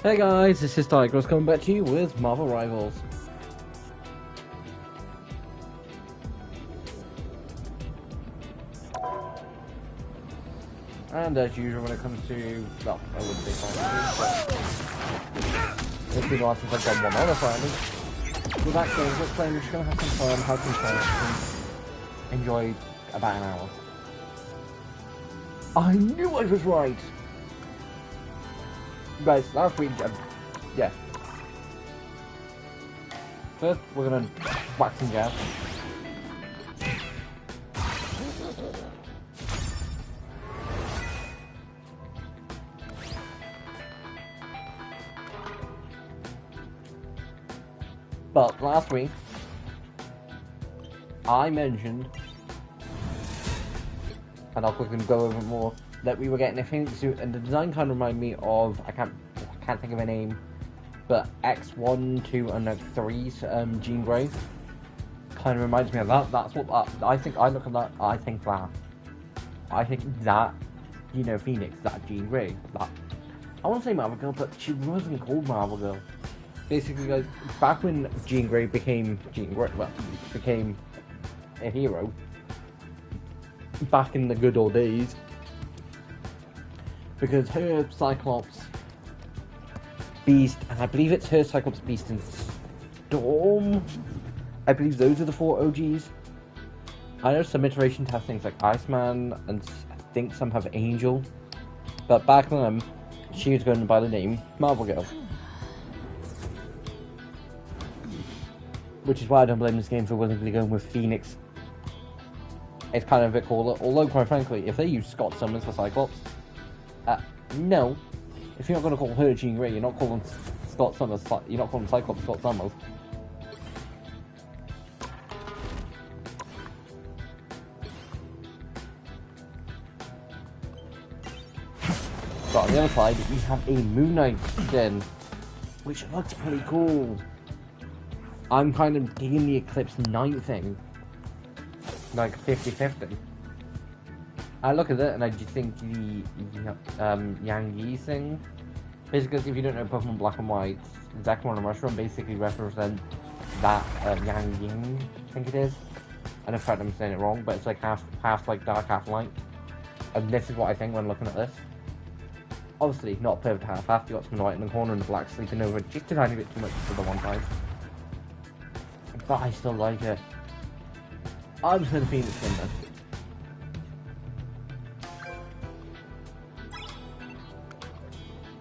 Hey guys, this is Tigros coming back to you with Marvel Rivals. And as usual when it comes to, well, I wouldn't say fantasy, but it's been a while since I've done one other finally. We're back games, let's play, we're just going to have some fun, have some fun, and enjoy about an hour. I knew I was right! Guys, last week, yeah. First, we're gonna whack some gas. But last week, I mentioned, and I'll quickly go over more, that we were getting a Phoenix suit, and the design kind of reminded me of, I can't think of a name, but X1, 2, and X3's Jean Grey. Kind of reminds me of that. That's what I think. I look at that. I think that, you know, Phoenix, that Jean Grey. That, I won't say Marvel Girl, but she wasn't called Marvel Girl. Basically, guys, back when Jean Grey became became a hero, back in the good old days, because her Cyclops, Beast, and I believe it's her Cyclops, Beast, and Storm. I believe those are the 4 OGs. I know some iterations have things like Iceman, and I think some have Angel. But back then, she was going by the name Marvel Girl. Which is why I don't blame this game for willingly going with Phoenix. It's kind of a bit cooler, although quite frankly, if they use Scott Summers for Cyclops, no. If you're not going to call her Jean Grey, you're not calling Scott Summers, you're not calling Cyclops Scott Summers. But on the other side, we have a Moon Knight skin, which looks pretty cool. I'm kind of digging the Eclipse Knight thing. Like 50-50. I look at it and I just think the Yang Yi thing. Basically, if you don't know Pokemon Black and White, Zekrom and Mushroom basically represent that Yang Ying, I think it is. I don't know if I'm saying it wrong, but it's like half like dark, half light. And this is what I think when looking at this. Obviously, not perfect half. You got some white in the corner and the black sleeping over just a tiny bit too much for the one side. But I still like it. I'm just gonna Phoenix in this.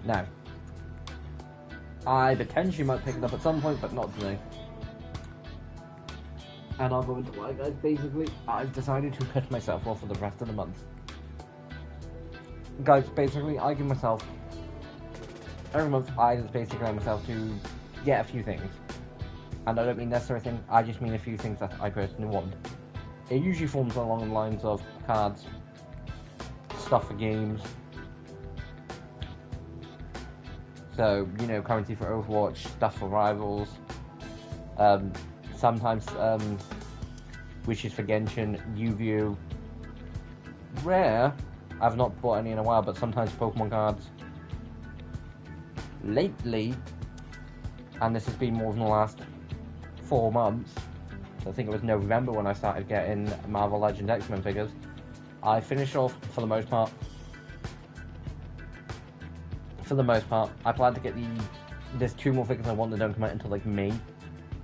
Now, I potentially might pick it up at some point, but not today. And I'll go into why, guys. Basically, I've decided to cut myself off for the rest of the month. Guys, basically, I give myself, every month, I just basically allow myself to get a few things. And I don't mean necessary things, I just mean a few things that I personally want. It usually forms along the lines of cards, stuff for games. So, you know, currency for Overwatch, stuff for Rivals. Sometimes, wishes for Genshin, Yu-Gi-Oh! Rare, I've not bought any in a while, but sometimes Pokemon cards. Lately, and this has been more than the last 4 months, I think it was November when I started getting Marvel Legends X-Men figures, I finished off, for the most part, I plan to get there's 2 more figures I want that don't come out until like May,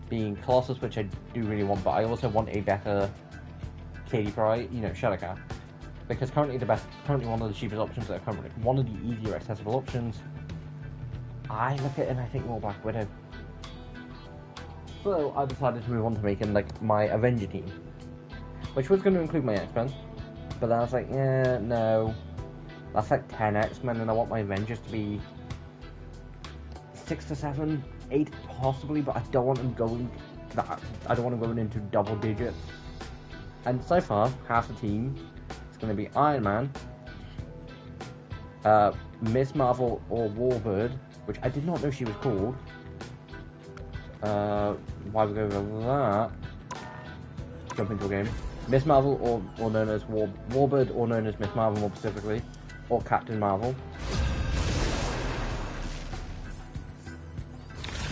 being Colossus, which I do really want, but I also want a better Katy Perry, you know, Shadowcat, because currently one of the cheapest options that are currently, one of the easier accessible options, I look at it and I think more Black Widow. So I decided to move on to making like my Avenger team, which was going to include my X-Men, but then I was like, yeah, no, that's like 10 X-Men, and I want my Avengers to be 6 to 7, 8 possibly, but I don't want them going into double digits. And so far, half the team is going to be Iron Man, Miss Marvel or Warbird, which I did not know she was called. Why we go over that? Jump into a game. Miss Marvel, or known as Warbird, or known as Miss Marvel more specifically, or Captain Marvel.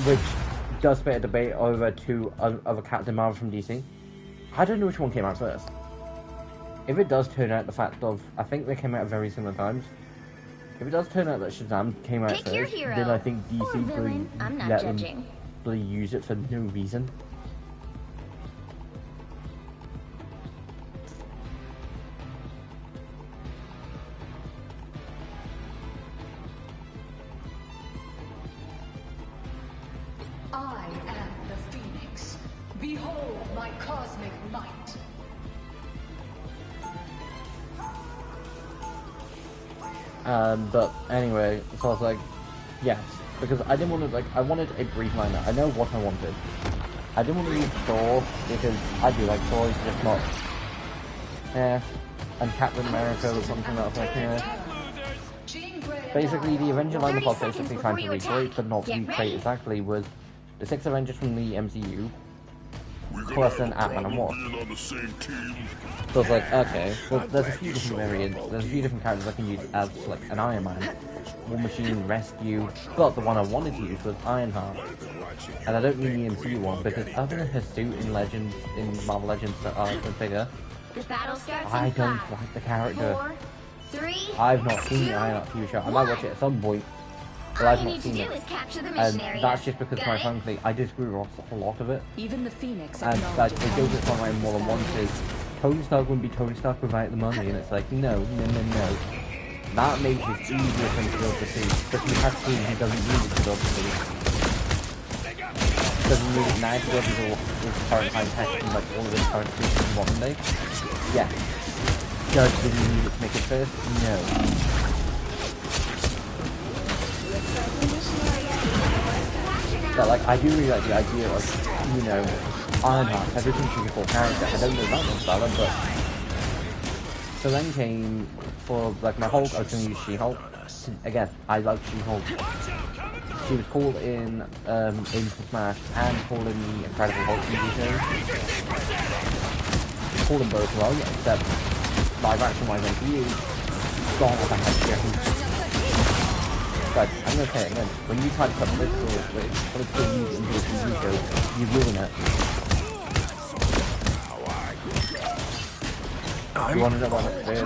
which does fit a debate over two other Captain Marvel from DC. I don't know which one came out first. If it does turn out the fact of, I think they came out at very similar times. If it does turn out that Shazam came out first, then I think DC will let them use it for no reason. I am the Phoenix. Behold my cosmic might. But anyway, so I was like, yes, because I didn't want to, like, I wanted a brief liner. I know what I wanted. I didn't want to use Thor, because I do like Thor, he's just not, and Captain America was something that I was like, Basically, the Avenger line of was basically trying to recreate, but not recreate exactly, was the 6 Avengers from the MCU, plus an Ant-Man and Wasp. So I was like, okay, well, there's a few different variants, there's a few different characters I can use as, like, an Iron Man, War Machine, Rescue, but the one I wanted to use was Ironheart. And I don't mean the MCU one, because other than her suit in Legends, in Marvel Legends that I can figure, I don't like the character. 4, 3, I've not seen the Ironheart TV show. I might watch it at some point, but I've not seen it. And that's just because, quite frankly, I disagree with a lot of it. Even the Phoenix And that it goes at something more than once is Tony Stark wouldn't be Tony Stark without the money, and it's like, no. That makes it easier for him to build the suit, but he has seen he doesn't need it to build the suit. Doesn't need it now to build his current high tech and like all of his current suits in modern day. Yeah. Does he need it to make it first? No. But like, I do really like the idea of, you know, Ironheart, everything she can character. I don't know that much about her, but so then came for like my Hulk, I was going to use She-Hulk. Again, I like She-Hulk. She was called in for Smash and called in the Incredible Hulk TV series. Called them both well, except live action wise on TV, gone with a head chicken. But I'm gonna say it again, when you try to put political used into a TV show, you ruin it. You want to know about the first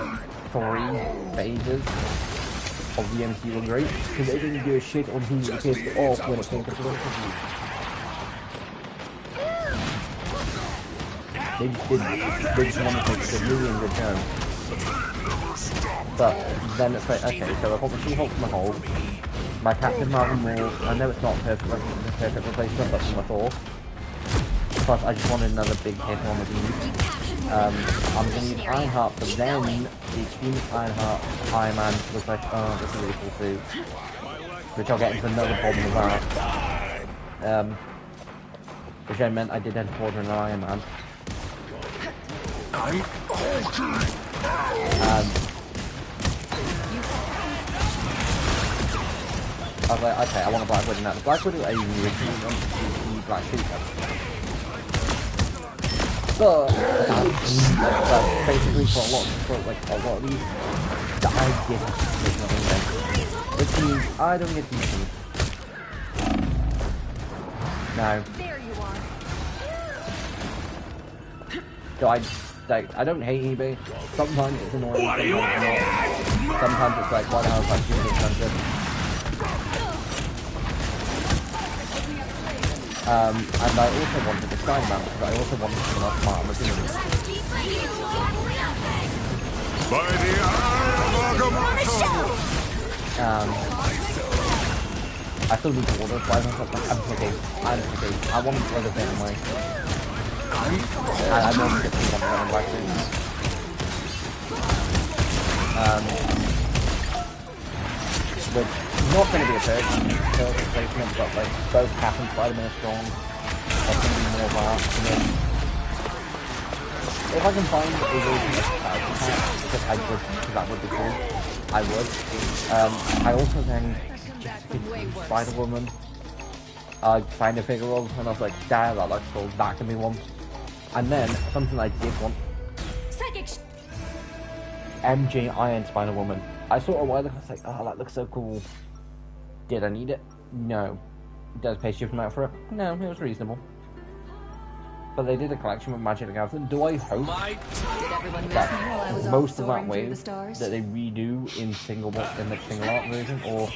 3 phases of the MCU were great? Because they didn't do a shit on who the kids off when it came to political views. They just didn't. They just wanted to make a really good show. But then it's like, okay, so I've got the She-Hulk from the Hulk, my Captain Marvel more, I know it's not the perfect replacement, but from my Thor. Plus, I just wanted another big hit on the team. I'm going to use Ironheart, but then the Extreme Ironheart Iron Man was like, oh, that's a really cool suit. Which I'll get into another problem with that. Which I meant I did end up ordering an Iron Man. I was like, okay, I want a Black Widow now. The Black Widow is originally going to be the Black Shooter. But basically for a lot of these, I get it. Which means I don't get these things. Now, so I don't hate eBay. Sometimes it's annoying, sometimes it's not. Sometimes it's like, why the hell is that super expensive? And I also wanted the sky mount because I also wanted to come up smart on the team. I still need to order 500. I'm picky. I want to order them anyway. I want to get 200 black things. Which not going to be a third replacement, but like both Cap and Spider-Man are strong. There's going to be more of that. And then if I can find a version of Falcon Pack, because I would, because that would be cool, I would. I also then just Spider-Woman, find a figure of, and I was like, damn, that looks cool, that can be one. And then something I did want. MJ Iron Spider-Woman. I saw it a while ago, I was like, oh, that looks so cool. Did I need it? No. Does pay shipping out for it? No, it was reasonable. But they did a collection with Magic the Gathering. Do I hope Did everyone miss me while I was that off most of that soaring through the wave stars? that they redo in the single art version, or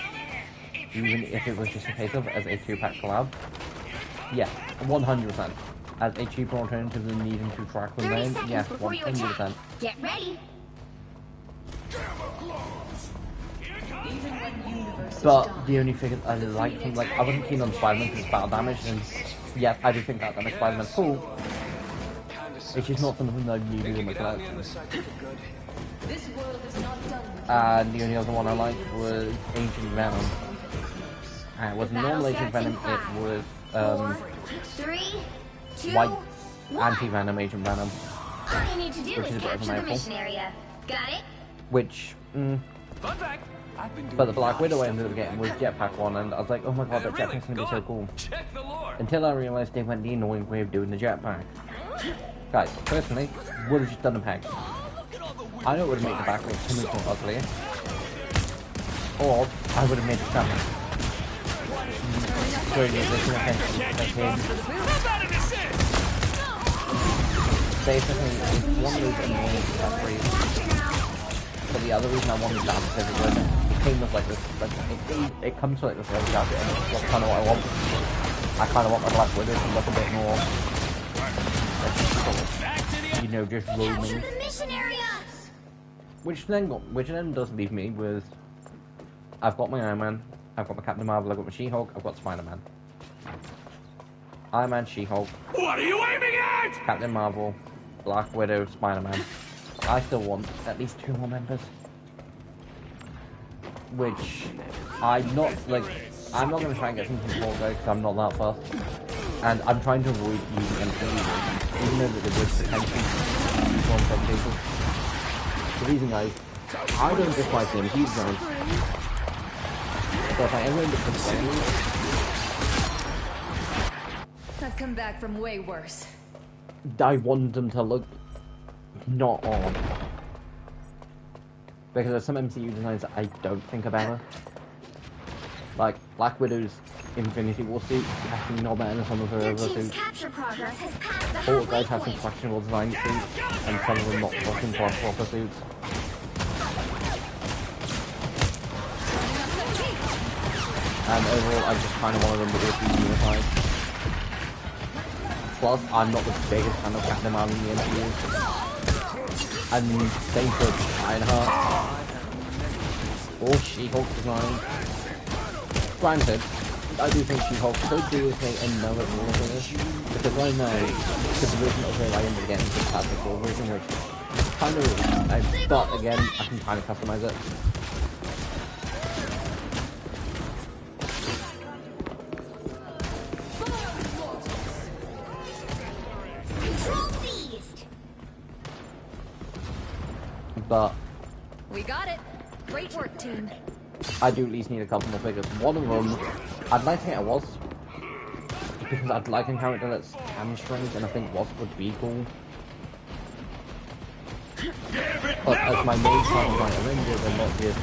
even if it was just a case of as a 2-pack collab? Yeah, 100%. As a cheaper alternative than needing to track them 30 down, seconds yeah, before you attack. 100%. Get ready. Even when universes But die, the only thing I like from, like, I wasn't keen on Spider-Man because it's battle damage, and yeah, I do think that damage Spider-Man's cool. It's just not something that I needed in my collection. this world is not done with And the only other one I liked was Ancient Venom. And it wasn't normal Ancient Venom, it was 4, 3, 2, white 1. Anti-Venom Agent Venom, All you need to do which is is a bit of a capture the mouthful. mission area. Got it? which, Fun fact, I've been doing but the Black nice. Widow I ended up getting was Jetpack one, and I was like, oh my god, that Really? jetpack's gonna be Go so on, cool. Check the lore. Until I realised they went the annoying way of doing the jetpack. Guys, personally, would have just done a peg. I know it would have made the back look 2 much more uglier. Or, I would have made the stomach. Sorry, this is basically, it's one of those annoying accessories. But the other reason I wanted that is because it came with like this, like, it comes with like this little jacket, and it's kind of what I want. I kind of want my Black Widow to look a bit more, like, you know, just Capture roaming. the mission area. Which then does leave me with, I've got my Iron Man, I've got my Captain Marvel, I've got my She-Hulk, I've got Spider-Man. Iron Man, She-Hulk, What are you aiming at? Captain Marvel, Black Widow, Spider-Man. I still want at least 2 more members. Which, I'm not going to try and get something small though, because I'm not that fast. And I'm trying to avoid using anything, even though that there was potential for some people. The reason, guys, I don't dislike them, he's guys. So if I ever end up complaining, I've come back from way worse. I want them to look not on. Because there's some MCU designs that I don't think are better. Like Black Widow's Infinity War suit is actually not better than some of her Your other team's suits. capture progress has passed the All halfway guys have some point. questionable design suits, and some of them not fucking proper suits. And overall, I just kind of wanted them to all be unified. Plus, I'm not the biggest fan of Captain Marvel in the MCU. And same for Ironheart. Or She-Hulk design. Granted, I do think She-Hulk could do with another role for this. Because right now, the version of her I ended up getting is the classic role version, which kind of, but again, I can kind of customize it. Control seized. But We got it. Great work, team. I do at least need a couple more figures. One of them, I'd like to get a Wasp. Because I'd like a character that's hamstrings, and I think Wasp would be cool. But as my main part of my Avengers, and not just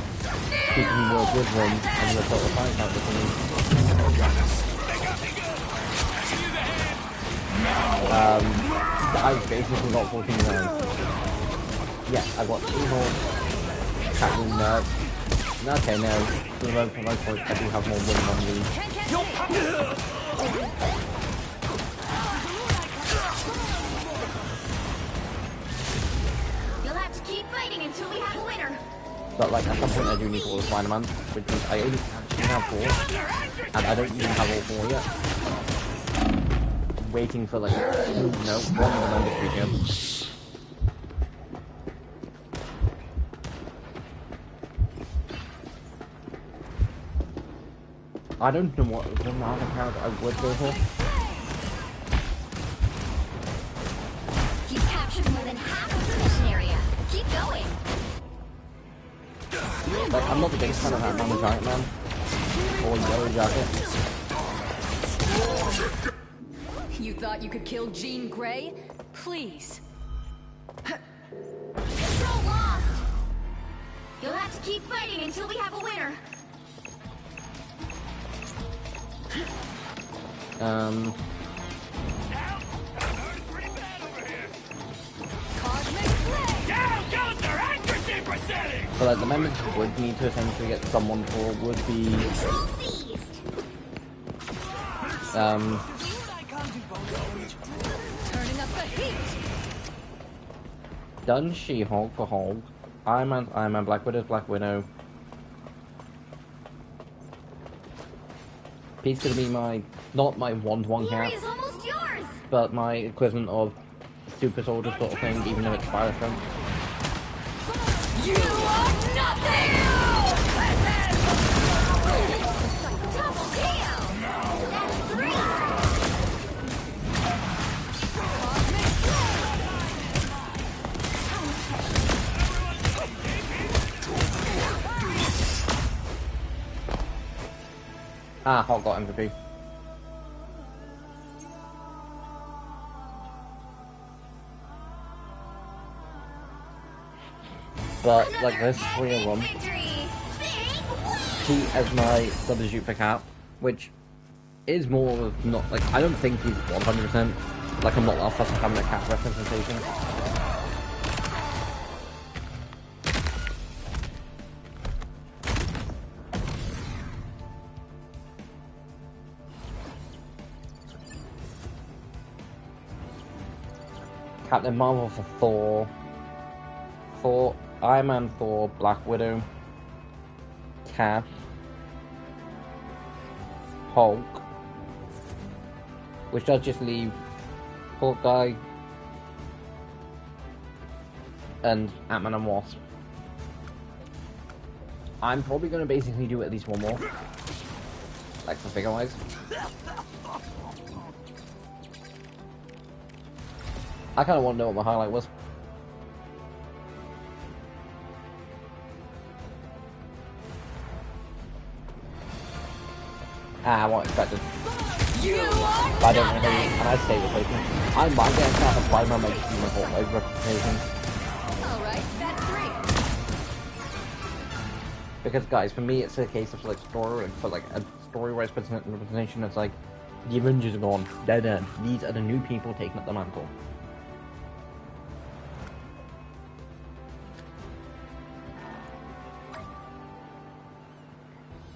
keeping work with them, and the sort of fight out with me. I've basically got 14 rounds. Yeah, I've got She-Hulk, Captain okay, now, for the most part, I do have more women on the... You'll have to keep fighting until we have a winner. But like, at some point I do need all the Spider-Man, which means I only actually have 4, and I don't even have all 4 yet. Waiting for like, no, one of them to be here. I don't know what other character I would go for. You've captured more than half of the mission area. Keep going. Like, I'm not the biggest fan of Ant-Man the Giant Man, or Yellow Jacket. You thought you could kill Jean Grey? Please. Control lost. You'll have to keep fighting until we have a winner. Cosmic Flame! Down goes their accuracy percentage! But at the moment, would need to essentially get someone for would be Control seized. Turning up the heat! done She-Hulk for Hulk. Iron Man, Black Widow's Black Widow. Pete's gonna be my, not my one-to-one Glory cap, is almost yours. but my equivalent of super soldier sort of thing, even though it's fire strength. You are nothing! Double KO. That's 3. Cosmic Flame! Ah, Hulk got MVP. But, like, there's 3 of them. Victory. Big win. Pete as my substitute for Cap, which is more of not, like, I don't think he's 100%. Like, I'm not that fussed with having a Cap representation. Captain Marvel for Thor, Iron Man for Black Widow, Cap, Hulk, which does just leave Hawkeye and Ant-Man and Wasp. I'm probably going to basically do at least one more, like for figure-wise. I kind of want to know what my highlight was. Ah, what expected. You are I don't know, and I stay with Peyton. I might get a chance to buy my making my whole life representation. Alright, that's 3. Because guys, for me it's a case of like story, for like a story-wise representation, it's like the Avengers are gone, they're dead. These are the new people taking up the mantle.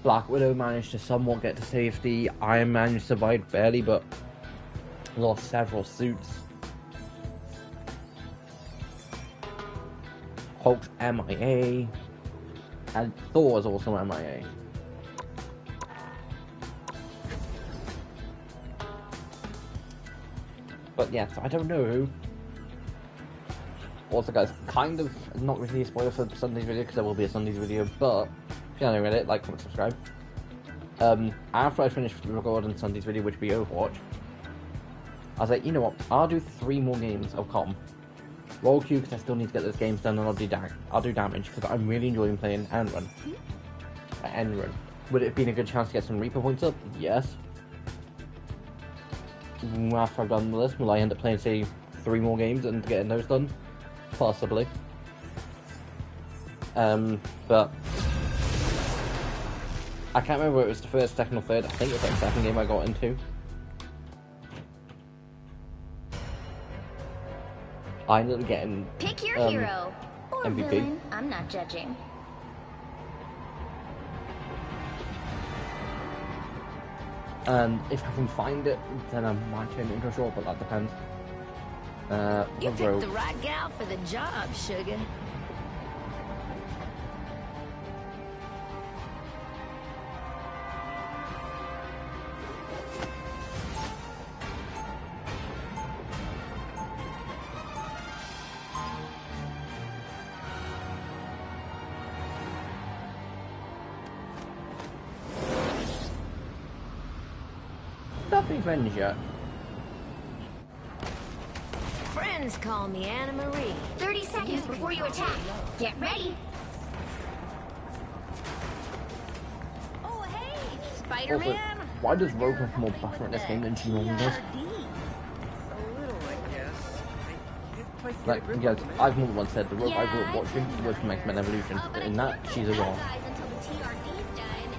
Black Widow managed to somewhat get to safety. Iron Man survived barely, but lost several suits. Hulk's MIA, and Thor is also MIA. But yeah, so I don't know who. Also, guys, kind of not really a spoiler for Sunday's video because there will be a Sunday's video, but if you haven't read it, like, comment, subscribe. After I finished recording Sunday's video, which will be Overwatch, I was like, you know what, I'll do 3 more games of COM. Roll Q because I still need to get those games done, and I'll do damage because I'm really enjoying playing End Run. Would it have been a good chance to get some Reaper points up? Yes. After I've done this, will I end up playing, say, 3 more games and getting those done? Possibly. But I can't remember if it was the first, second, or third. I think it was like the second game I got into. I ended up getting Pick your hero. Or MVP. villain. I'm not judging. and if I can find it, then I might turn it into a short, but that depends. You Rogue. picked the right gal for the job, sugar. Nothing friends yet. Friends call me Anna Marie. 30 seconds before you attack. Get ready. Oh, hey, Also, Spider-Man. why does Rogue look more buffer in this game than she normally does? Like, yes, I've more than once said the Rogue I grew up watching was from X-Men Evolution, but in that, she's a wrong.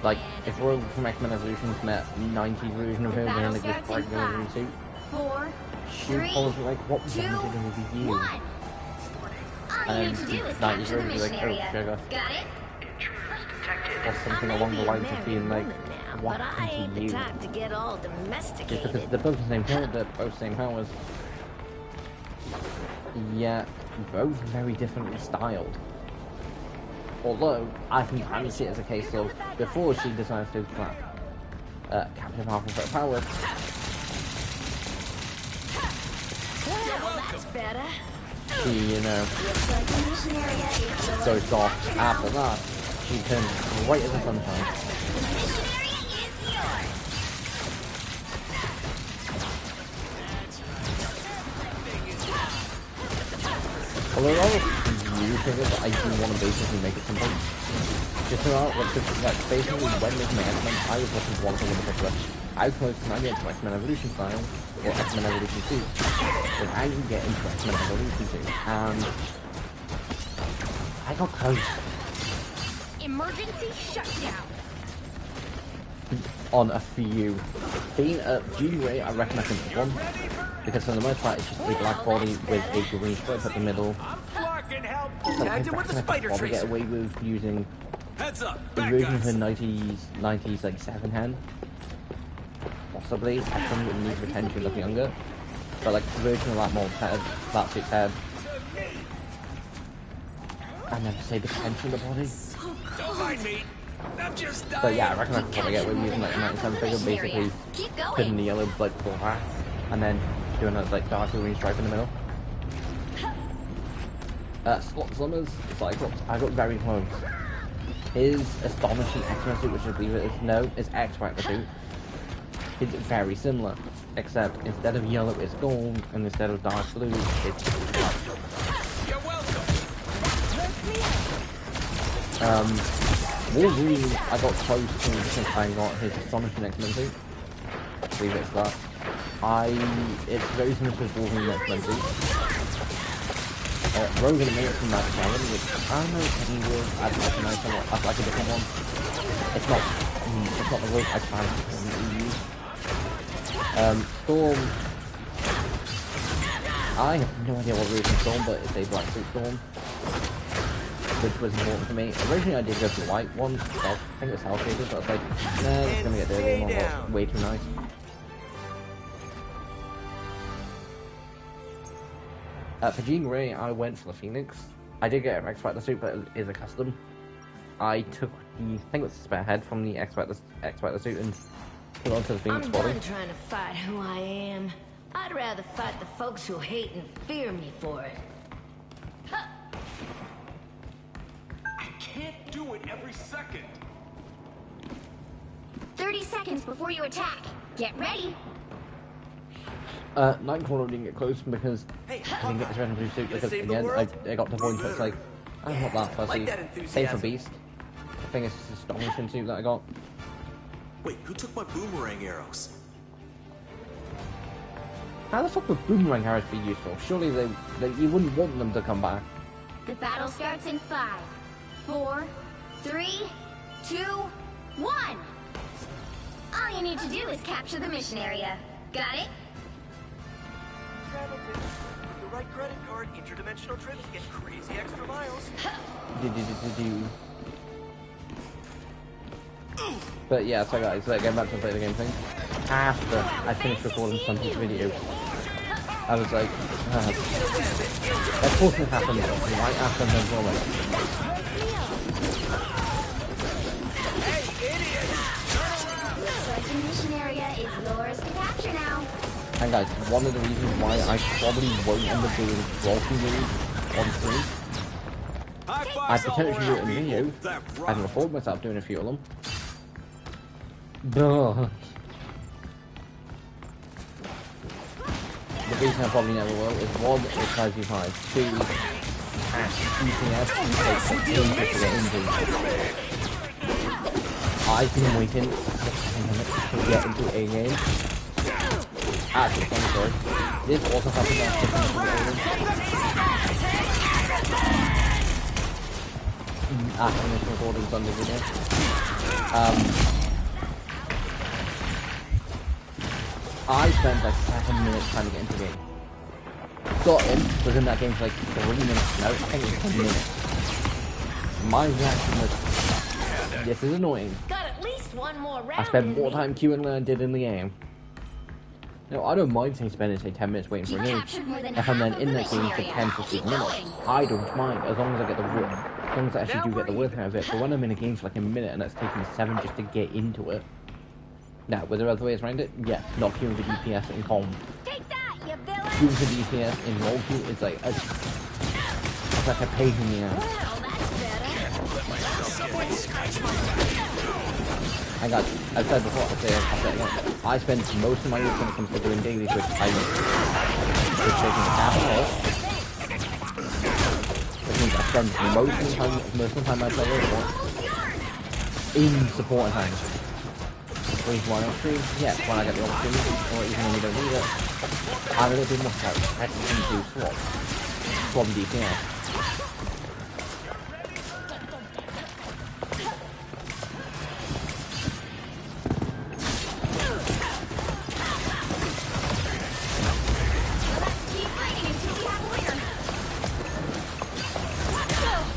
Like, if Rogue from X-Men Evolutions met 90s version of her wearing like this bright military suit, 4, she'd probably be like, what was 2, it with you? 1. All you need to do is 90s capture the version would be mission like, oh, area. sugar. Got it? Or something along the lines of being like, what but I ain't happened to the you? type to get all Just domesticated. because they're both the same power, they're both same powers. Yet, both very differently styled. Although, I can kind of see it as a case of, before she decides to slap Captain Marvel for power, Well, that's better. she, you know, Looks like the mission area is yours. goes off. After that, she turns white as the sunshine. The mission area is yours. Although all of new figures, I do want to basically make it simple. Just about, like, basically, when making my X-Men, I was looking for one thing in particular. I was close to not get into X-Men Evolution style, or X-Men Evolution 2, but I didn't get into X-Men Evolution 2, and I got close Emergency shutdown. on a few. Being Jean Grey, I reckon I can pick one, because for the most part, it's just a black body with a green stripe at the middle. Fucking hell! So I Tagged think him with that's a spider probably get tracer. away with using Heads up, the back version of her guys. 90s like 7-hand. Possibly. I probably wouldn't need retention look younger. But like the version of that mold head, that 6 head. I never say the potential of the body. Don't mind me. I'm just dying. But yeah, I reckon I could probably get away with using like a 97 figure, basically Keep putting going. the yellow blood for her, and then doing a like dark green stripe in the middle. Scott Summers, Cyclops, I got very close. His astonishing X-Men suit, which I believe it is, no, is X-Factor suit. It's very similar, except instead of yellow it's gold, and instead of dark blue it's black. You're welcome. Wolverine, I got close to because I got his astonishing X-Men suit. I believe it's that. It's very similar to his Wolverine X-Men suit. Rogan made it from that challenge, which I don't know if he will. I'd like a nice one. I'd like a different one. It's not the rope I plan to use. Storm. I have no idea what version of Storm, but it's a black suit Storm, which was important for me. Originally, I did go for the white one. I think it was Hell Shaded, but I was like, nah, it's gonna get dirty. And all way too nice. For Jean Grey, I went for the Phoenix. I did get an X-Factor suit, but it is a custom. I took the, I think it was the spare head from the X-Factor suit and put it onto the Phoenix I'm body. done trying to fight who I am. I'd rather fight the folks who hate and fear me for it. Huh. I can't do it every second. 30 seconds before you attack. Get ready. Nightcrawler didn't get close because I didn't get this red and blue suit because again, I got to the point where it's like, I'm not that fussy. Like that Same for enthusiasm. Beast. I think it's just a astonishing suit that I got. Wait, who took my boomerang arrows? How the fuck would boomerang arrows be useful? Surely you wouldn't want them to come back. The battle starts in 5, 4, 3, 2, 1. All you need to do is capture the mission area. Got it? With the right credit card, interdimensional trips get crazy extra miles. But yeah, so guys, going back to play the game thing. After I finished recording Sunny's video, I was like, of course it happened right after the moment. Looks like the mission area is yours to capture now. And guys, one of the reasons why I probably won't end up doing walking videos on stream, I potentially do it in video. I can afford myself doing a few of them. But the reason I probably never will is 1, it's size you 5, 2, ETS, takes 15 to get injured. I've been waiting for 6 minutes to get into a game. Actually, I'm sorry. This also happened after this recording Sunday video. I spent like 7 minutes trying to get into the game. Got in, was in that game for like 3 minutes. No, I think it was 10 minutes. My reaction was, this is annoying. Got at least one more round. I spent more time queuing than I did in the game. No, I don't mind spending say 10 minutes waiting for a game. If I'm then in that game for 10-15 minutes, I don't mind as long as I get the work. As long as I actually do get the work out of it. But when I'm in a game for like a minute and that's taking me 7 just to get into it. Now, were there other ways around it? Yeah, not queuing for DPS in calm. Take that, you villain. Queuing for DPS in roll queue is like it's like a pain in the ass. Well, that's better. I've said before, I'll say it again. I spend most of my week when it comes to doing dailies, which taking half an hour. Which means I spend most of the time I play it in support time. Reason why I stream, yeah, when I get the opportunity, or even when we don't need it, I'm a little bit more I can do swap from DPS.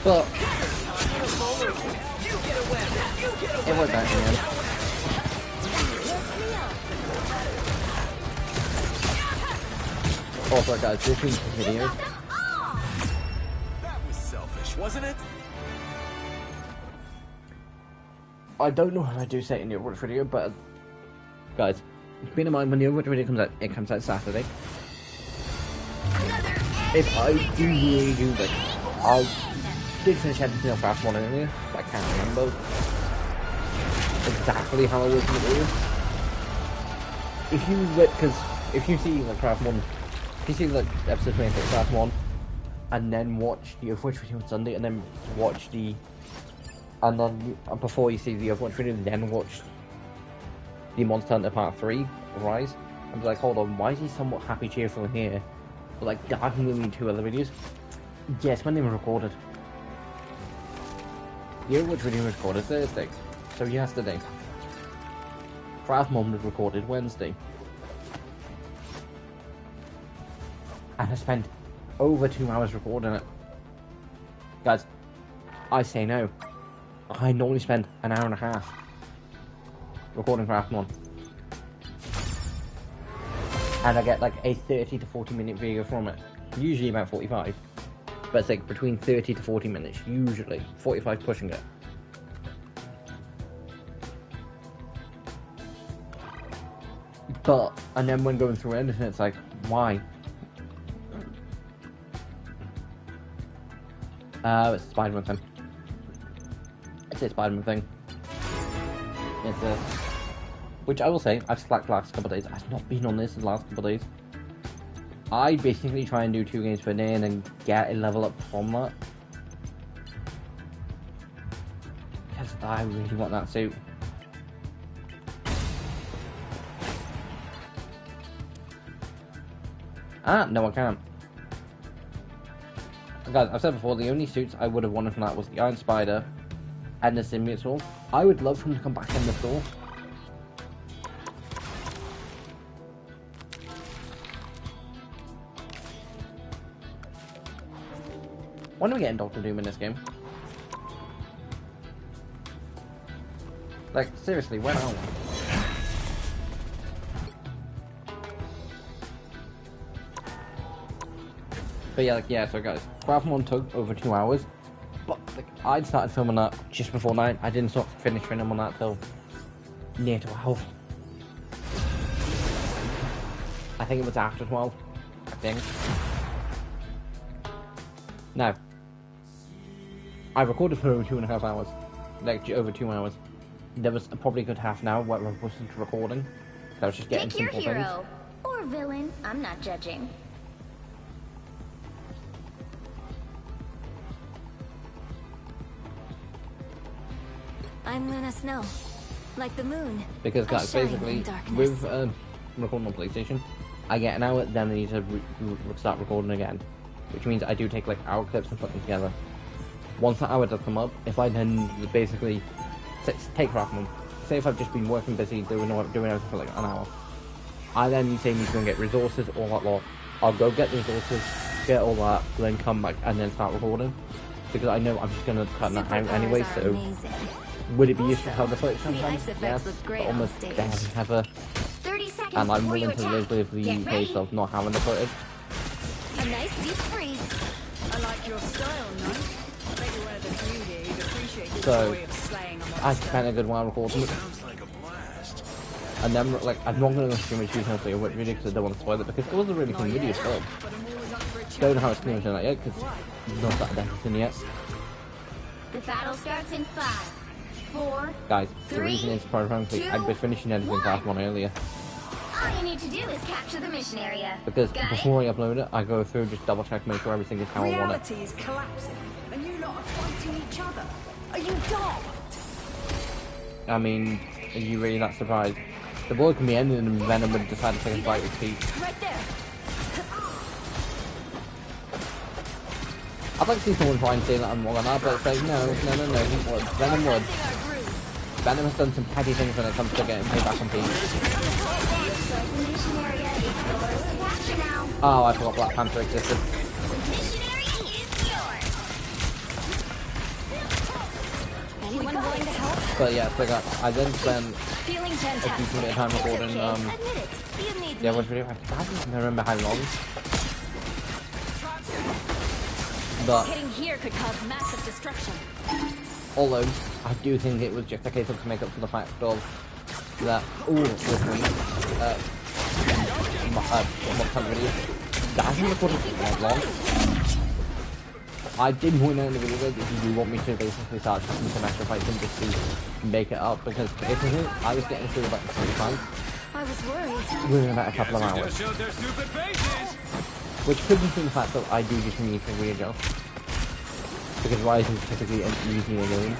But it worked out in the end. Also guys, this week's video. That was selfish, wasn't it? I don't know how I do say it in the Overwatch video, but guys, bear in mind when the Overwatch video comes out, it comes out Saturday. If I do really do this, I did finish editing off Craft 1 earlier, but I can't remember exactly how I was going to do it. If you because if you see like Craft 1, if you see like episode 26 of Craft 1, and then watch the Overwatch video on Sunday, and then watch the, and then before you see the Overwatch video, then watch the Monster Hunter Part 3 Rise, and be like, hold on, why is he somewhat happy cheerful here, but like darking with me 2 other videos? Yes, when they were recorded. The Overwatch video was recorded Thursday, so yesterday. Craft 1 was recorded Wednesday. And I spent over 2 hours recording it. Guys, I say no. I normally spend an hour and a half recording Craft 1. And I get like a 30 to 40 minute video from it. Usually about 45. But it's like between 30 to 40 minutes, usually. 45 pushing it. But, and then when going through anything, it's like, why? It's a Spider-Man thing. It's a Spider-Man thing. It's a... Which I will say, I've slacked the last couple of days. I've not been on this in the last couple of days. I basically try and do 2 games per day and then get a level up from that. Because I really want that suit. No I can't. Guys, I've said before, the only suits I would have wanted from that was the Iron Spider and the Symbiote Sword. I would love for him to come back in the Thor. When are we getting Doctor Doom in this game? Like, seriously, when are we? But yeah, so guys, Craft 1 took over 2 hours, but like, I'd started filming that just before 9. I didn't finish filming on that till near 12. I think it was after 12, I think. Now, I recorded for over 2.5 hours, like over 2 hours. There was probably a good half an hour where I wasn't recording, so I was just getting Pick your simple things. hero or villain. I'm not judging. I'm Luna Snow, like the moon. Because guys, basically, with recording on PlayStation, I get an hour, then I need to start recording again. Which means I do take like hour clips and put them together. Once that hour does come up, if I then basically take Craft 1, say if I've just been working busy doing everything for like an hour, I then need to go and get resources, all that lot. I'll go get the resources, get all that, then come back and then start recording. Because I know I'm just gonna cut that out anyway, so would it be useful to have the footage sometimes? Yes, but almost never. 30 seconds And I'm before you willing to attack. live with the Get case ready. of not having the footage. A nice deep freeze. I like your style, no? I bet you're one of the few who'd appreciate the So, joy of slaying a I monster. spent a good while recording it. Sounds like a blast. And then, like, I'm not going to stream it too much video because I don't want to spoil it, because it was a really fun video still. But I'm always up for a challenge. Don't know how it's coming out yet, because it's not that everything yet. The battle starts in 5, 4. Guys, the 3, reason is quite frankly, I'd been finishing editing class 1 earlier. All you need to do is capture the mission area. Because Got it? before I upload it, I go through, just double check, make sure everything is how I want it. Reality is collapsing, and you lot are fighting each other. Are you daft? I mean, are you really that surprised? The boy can be ended and Venom would decide to take a fight with Pete. Right there. I'd like to see someone try and say that I'm wrong on that, but it's like, no, he would. Venom would. Venom has done some petty things when it comes to getting payback on Pete. Looks like the mission area is yours to capture now. Oh, I forgot Black Panther existed. Mission area is yours. Anyone willing to help? But yeah, so I then spent Feeling a fantastic. decent bit of time recording, Admit it. You need the me. other video. I can't remember how long. But Getting here could cause massive destruction. although I do think it was just a case of to make up for the fact of that all this week, what kind of video? That hasn't recorded for that long. I did point out in the video that if you do want me to basically start shooting some extra fights and just to make it up, because if it isn't, I was getting through about 3 fights I was worried. within about a couple of hours. Just showed their stupid faces. Which could be from the fact that I do just need to readjust. Because Rise is typically an easier game.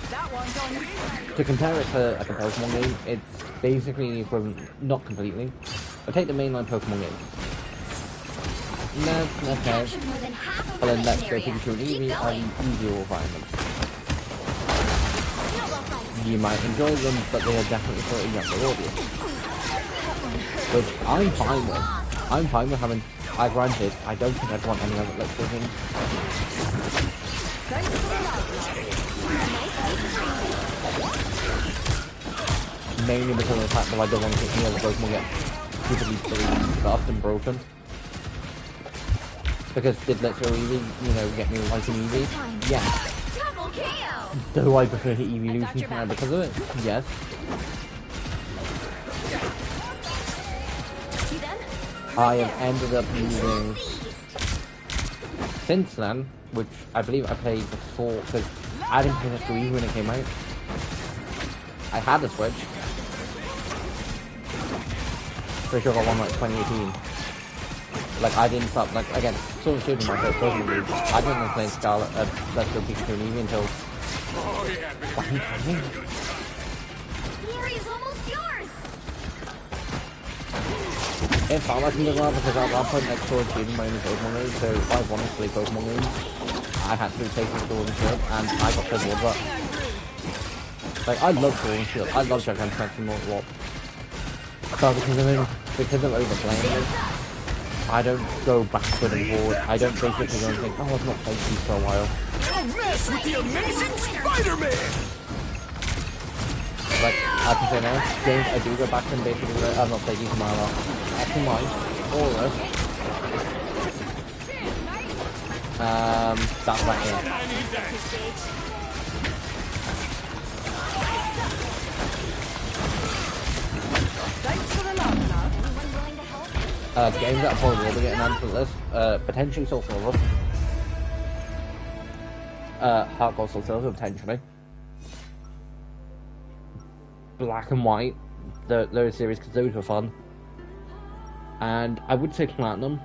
That one's on you. To compare it to like a Pokemon game, it's basically the equivalent, not completely, but take the mainline Pokemon game. No, okay. Captured more than half of But the then let's mission go area. to an Keep easy going. and easier environments. Snowball fights. You might enjoy them, but they are definitely for a younger audience. Which I'm fine with. I'm fine with having, granted, I don't think I'd want any other Let's Play games. Thanks for the love. Mainly because of the fact that I don't want to see any other Pokemon get stupidly stuffed and broken. Because did Let's Go Eevee, get me like an Eevee? Yes. Double KO. Do I prefer to Evolution now because of it? Yes. See them? I have ended up using, since then, which I believe I played before, because I didn't play Let's Go Eevee when it came out. I had a Switch. Pretty sure I got one like 2018. Like, I didn't stop, like, again, sort of shooting my first Pokemon game. I didn't play Scarlet, Let's Go Pikachu and Eevee until 2020. The area's almost yours. It felt like a little while because at that point, like, Sword and Shield my only Pokemon game, so if I wanted to play Pokemon games, I had to replace the Sword and Shield, and I got so bored of that. Like, I love Sword and Shield, I love Gigantic more a lot. But because of overplaying it, I don't go backward and forward. I don't basically go and think, oh, I've not played these for a while. Don't mess with the amazing Spider-Man. Like, I can say now, games I do go back and basically go, I've not played these for a while. Actually mine, Aura. That's back in. Thanks for the love, love. Anyone willing to help? Games that probably will be getting added to the list, potentially Soul Silver. Heart Gold Soul Silver, potentially. Black and White, those series, because those were fun. And I would say Platinum,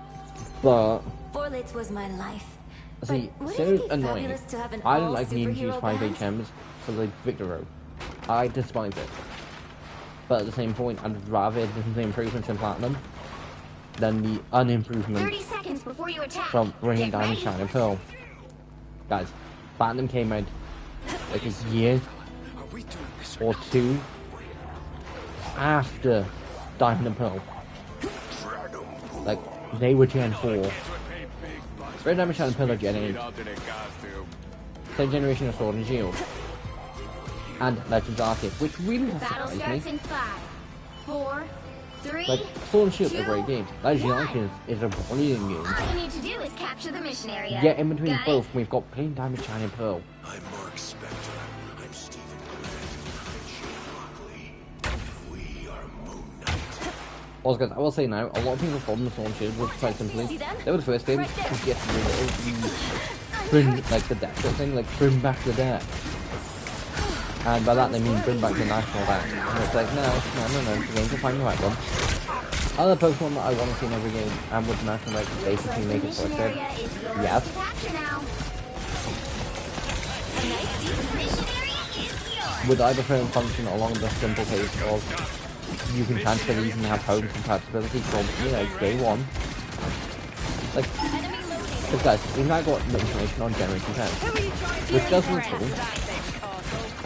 but 4 Lights was my life. see, But wouldn't so it be annoying. fabulous to have an I don't all like needing to use superhero 5 band? HMs for the Victor Road. I despise it. But at the same point, I'd rather the improvements in Platinum than the unimprovement 30 seconds before you attack. from bringing Get down ready. Shining Pearl. Guys, Platinum came out like a year Are we doing this? or two after Diamond and Pearl. Like, they were Gen 4. Red Diamond, Shine and Pearl are Gen 8. Same generation of Sword and Shield. And Legends Arceus, which really has Battle surprised starts me. in 5, 4, 3, Like, Sword and Shield is a 2, great game. Legends 1. Arceus is a brilliant game. All you need to do is capture the mission area. Yet in between Got both, it? we've got plain Diamond, Shine and Pearl. I'm Mark Spector. I'm Stephen Grant. I'm Shane Lockley. We are Moon Knight. Also, guys, I will say now, a lot of people's problem with Sword and Shield was quite simply, they were the first game to get to bring, like, the deck thing, like, bring back the deck. And by that they mean bring back the national deck. And it's like, no, the game to find the right one. Other Pokemon that I want to see in every game, and with the national deck, basically make it so Mission good. area is yours Yes. to capture now. A nice deep mission area is yours. Would I prefer and function along the simple case of you can transfer these and have home compatibility from, you know, day one. Like, Enemy loading. because guys, even I got the information on Generation 10, which does look cool.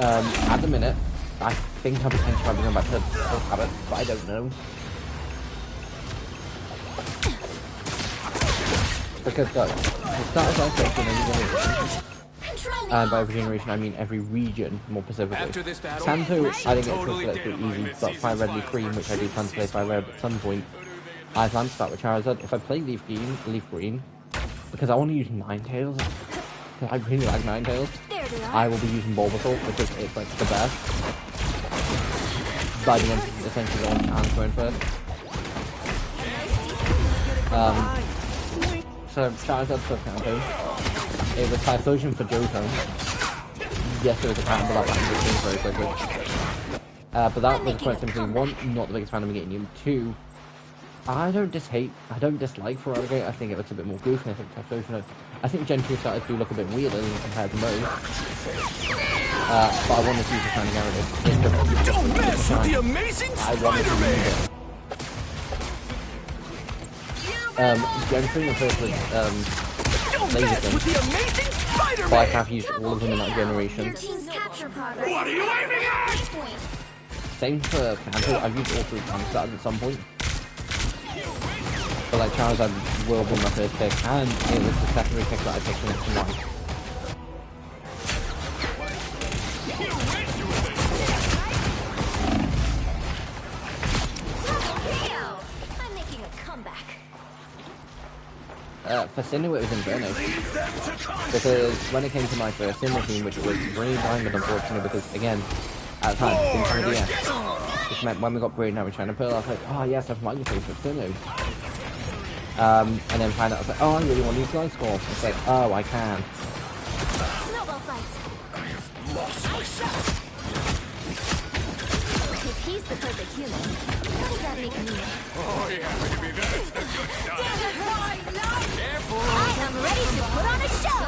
At the minute, I think I'm potentially probably going back to Old Habit, but I don't know. Because guys, the start of life in every generation, Control me. and by every generation I mean every region, more specifically. After this battle, Kanto, I think it's totally just too dandelion easy, but Fire Red Leaf season's Green, which I do plan to play Fire Red at some point, I plan to start with Charizard. If I play Leaf Green, because I want to use Ninetales, because I really like Ninetales, There they are. I will be using Bulbasaur because it's like the best. But I want essentially the one chance going first. So Charizard for Kanto. It was Typhlosion for Johto. Yes, there was a pattern, but that was very quickly. But that was quite simply one, not the biggest fan of getting you. Two, I don't dislike Feraligatr. I think it looks a bit more goofy. I think Typhlosion, I think Gen 2 started to look a bit weirder than compared to most. But I wanted to use the Shining Gyarados. Don't mess with the amazing I wanted to Spider-Man! use it. Gen 3 and first was, Don't Laser mess Beam. with the amazing but I Spider-Man! have used all of them in that generation. Your team's capture progress. What are you aiming at? Point. Same for Kanto, I've used all three Kanto at some point. But like Charizard will be my first pick, and it was the secondary pick that I picked in X and Y. KO. I'm making a comeback. For Sinnoh it was Inferno. Because when it came to my first Sinnoh team, which was Green Diamond unfortunately, because again, at the time, it didn't come with DS. Which meant when we got Green Diamond Shine and Pearl, I was like, oh yes, I've my favourite Sinnoh. And then find out, I was like, oh, I really want to use Life Score. It's like, oh, I can. Snowball fight. If he's the perfect human, what does that make me? Oh yeah, maybe that's the good stuff. I am ready to put on a show.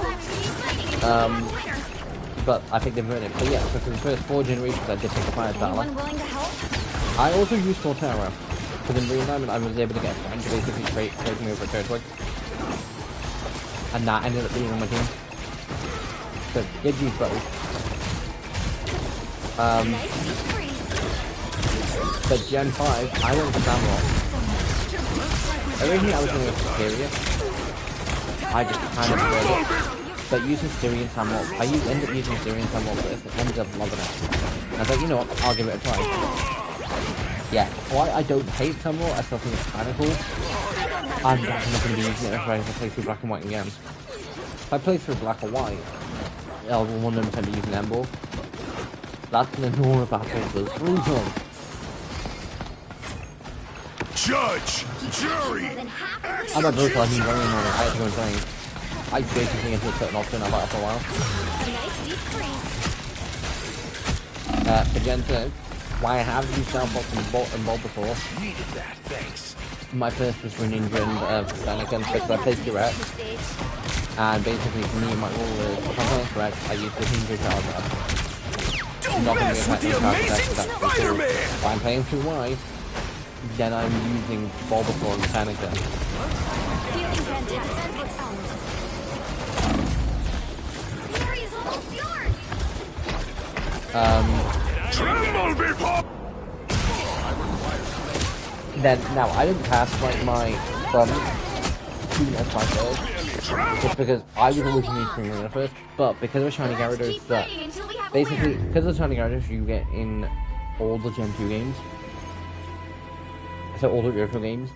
But I think they've ruined it. But yeah, so for the first 4 generations I did pick a Fire Battler. Anyone willing to help? I also used Torterra. Because in Green Diamond I was able to get a friend to basically trade me over a Turtwig. And that ended up being on my team. So did use both. Nice deep freeze. But Gen 5, I went for Samurott. Originally I was going to go for Superior. I just kind of preferred it. But using Styrian Samurott, I ended up using Styrian Samurott first, it ended up loving it. And I was like, you know what, I'll give it a try. Yeah, why I don't hate Samurott, I still think it's kind of cool. I'm definitely not going to be using it if I play through Black and White again. If I play through Black or White, I'll 100% be using Ember. That's an enormous battle, that's brutal. Judge! Jury! More than half of the I'm not brutal, I mean very annoying, I had to go insane. I basically into a certain option about it for a while. nice deep freeze. For Gen 2, why I have used Cellbox and Bulbasaur, Needed that, thanks. my first was for Ninja and Fennekin, because I played direct, and basically for me, my rule is, if I'm playing direct, I use the Ninja Charizard. Don't Not gonna mess be with the attacking amazing Charizard, that's pretty cool. Spider-Man! If I'm playing through Y, then I'm using Bulbasaur and Fennekin. Feeling fantastic. It's ours. The area's almost yours. Tremble before! then now I didn't pass like my even as my first, just because I was originally Primarina first, but because of shiny Gyarados that basically because of shiny Gyarados you get in all the Gen 2 games, so all the Earthbound games,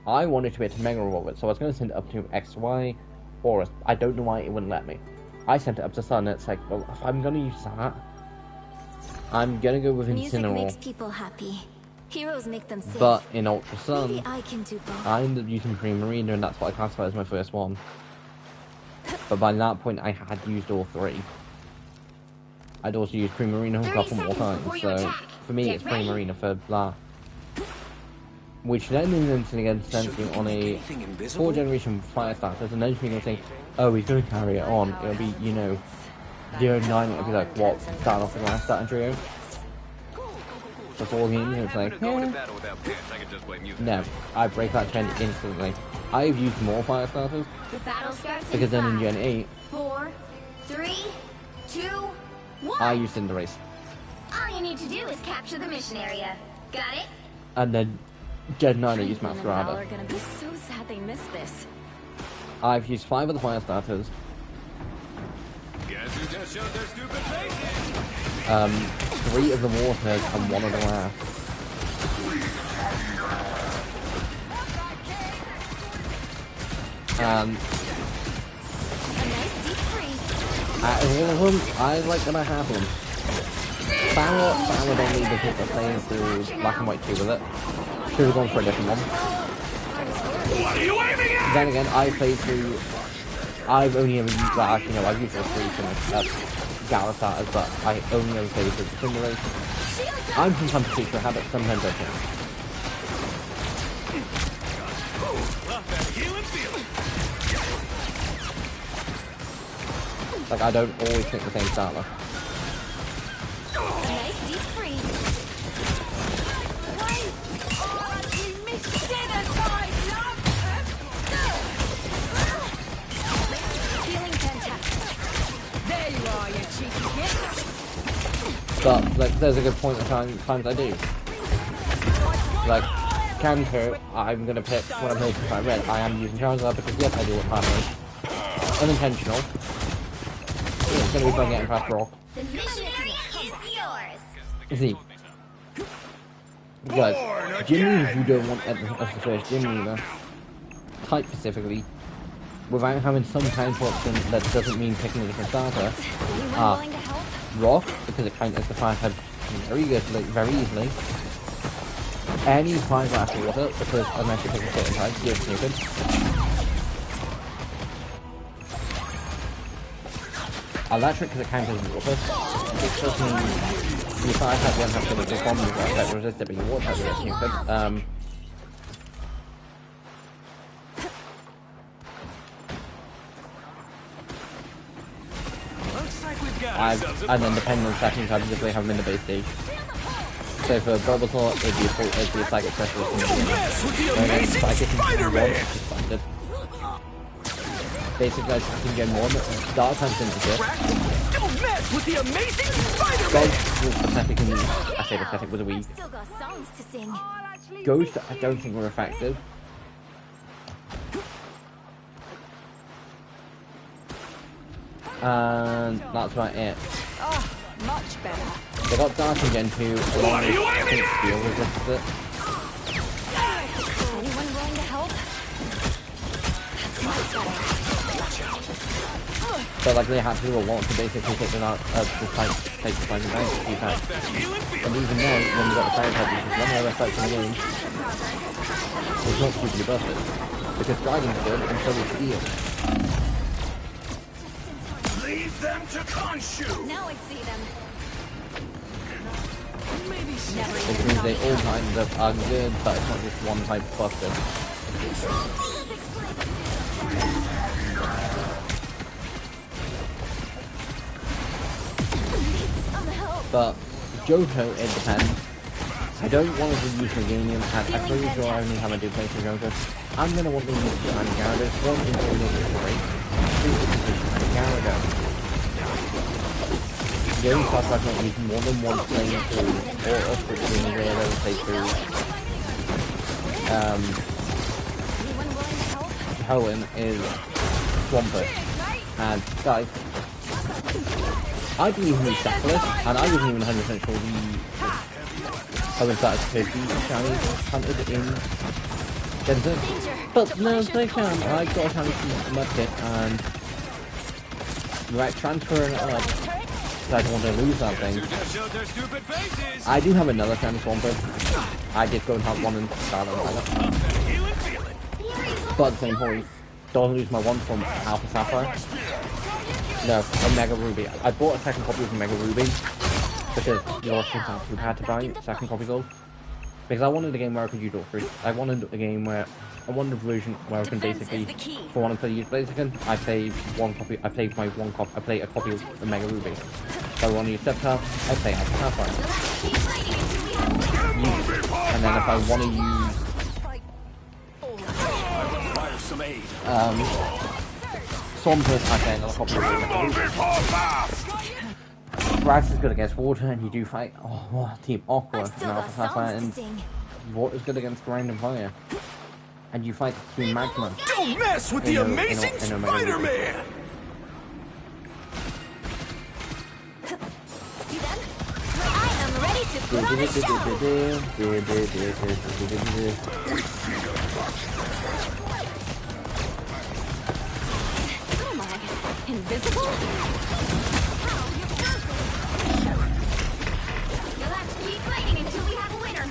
I wanted to be able to Mega Evolve it, so I was going to send it up to XY, or I don't know why it wouldn't let me. I sent it up to Sun, and it's like, well, if I'm going to use that, I'm going to go with Music Incineroar. makes people happy. Heroes make them safe. But in Ultra Sun, Maybe I can do both. I ended up using Primarina, and that's what I classified as my first one. But by that point, I had used all three. I'd also used Primarina a couple more times, so for me, it's Primarina for that. Which then ends against Sensing on a 4th generation fire status, and then you're going to think, oh, he's going to carry it on. It'll be, you know, 0-9, it'll be like, what, start off the grass, starting trio? For 4 games, and it's like, no, I break that trend instantly. I've used more fire starters, because then in Gen 8, 4, 3, 2, 1. I used Cinderace. All you need to do is capture the mission area. Got it? And then Gen 9 I used Franklin and Val Masquerada. are gonna be so sad they missed this. I've used 5 of the fire starters. Guess who just showed their stupid faces? 3 of the waters and 1 of the grass. And A nice deep freeze. out of all of them, I like that I have them. Ballot only because I'm playing through Black and White 2 with it. Should have gone for a different one. What are you aiming at? Then again, I played through. I've only ever used that. Actually, no, I've used all 3 for Galatasaurus, but I only ever played through the simulation. I'm sometimes a creature habit, sometimes I can't. Like, I don't always pick the same starter. A nice deep freeze. Feeling fantastic. There you are, you cheeky gits. But, like, there's a good point of times I do. Like, Kanto, I'm gonna pick, when I'm playing Fire Red, I am using Charizard because, yes, I do it finally. Unintentional. Yeah, it's gonna be by getting past Rock. The mission area is yours. See. Guys, gym leaders you don't want as the first gym leader, type specifically, without having some counter option that doesn't mean picking a different starter, Anyone willing to help? Rock, because it counters the fire type very easily. Any fire glass water, because unless you pick a certain type, you're stupid. Electric, because it counters water. It does mean your fire type doesn't have to be bomb your fire type resist it, but your water type is stupid. Looks like we've got And then depending on second type, you have them in the base stage. So for Bulbasaur, it'd be a Psychic Specialist in the beginning. And then Psychic in Gen 1, which is standard. Basically, like in Gen 1, Dark Type Synthetist. Don't mess with the amazing Spider-Man! Ghost was pathetic in the... I say pathetic was a weak. Still got songs to sing. Ghost, I don't think were effective. And that's about it. Oh, much better. They got Dark in Gen 2, along with, I think, Steel resisted it. Anyone willing to help? That's much better. But like they had to do a lot to basically take them out of the type the advantage of defense. And even then, when you got the fire type, which is one of the best types in the game, it's not stupidly busted. Because Dragon's good, and so is Steel. Leave them to Khonshu! Now I see them. Which means they all kind of are good, but it's not just one type busted. But Johto, it depends. I don't want to use Meganium, and I'm pretty sure I only have a duplicate for Johto. I'm going to want to use Shiny Gyarados, one in all the great, two is Shiny Gyarados. The only class I've not used more than one playing through, or us between where they play through Anyone willing to help? Helen is Swampert. And guys, I didn't even reach that list, and I wasn't even 100% sure Helen started to be shiny hunted in Denver. But no, they can. I got a shiny from Mudkip, and right transferring it up. I don't want to lose that thing. Just showed their stupid faces. I do have another shiny Swampert. I did go and have one in Starlight Violet. But at the same point, don't lose my one from Alpha Sapphire. No, a Mega Ruby. I bought a second copy of Mega Ruby because you had to buy a second copy gold. Because I wanted a game where I could use all three. I wanted a game where I wanted a version where I can basically, if I wanted to use Blaziken, I played one copy. I played my one copy. I played a copy of the Mega Ruby. If I want to use Sceptile, I play Alpha Sapphire. And then if I want to use Swampert, I play another copy of the Mega Ruby. Grass is good against water, and you do fight Team Aqua and Alpha Sapphire, and water is good against ground and fire. And you fight Team Magma. Don't mess with the amazing Spider-Man! See them? I am ready to put on a show! Oh my, invisible? You'll have to keep fighting until we have a winner.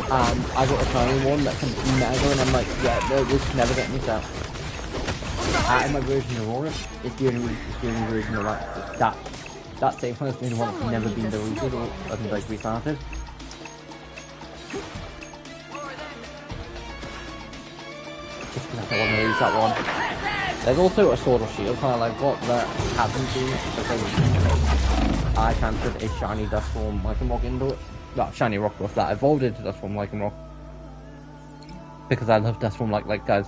I got a shiny one that can Mega, and I'm like, yeah, no, this can never get me out. In my version of Aurora, it's the only version of that safe one is the only one that's never been deleted or like restarted. Just because I want to lose that one. There's also a Sword of Shield, kind of like what that hasn't been, because I transferred a shiny Dustform Lycanroc into it. Well, shiny Rockruff that evolved into Dustform Lycanroc. Because I love Dustform like guys.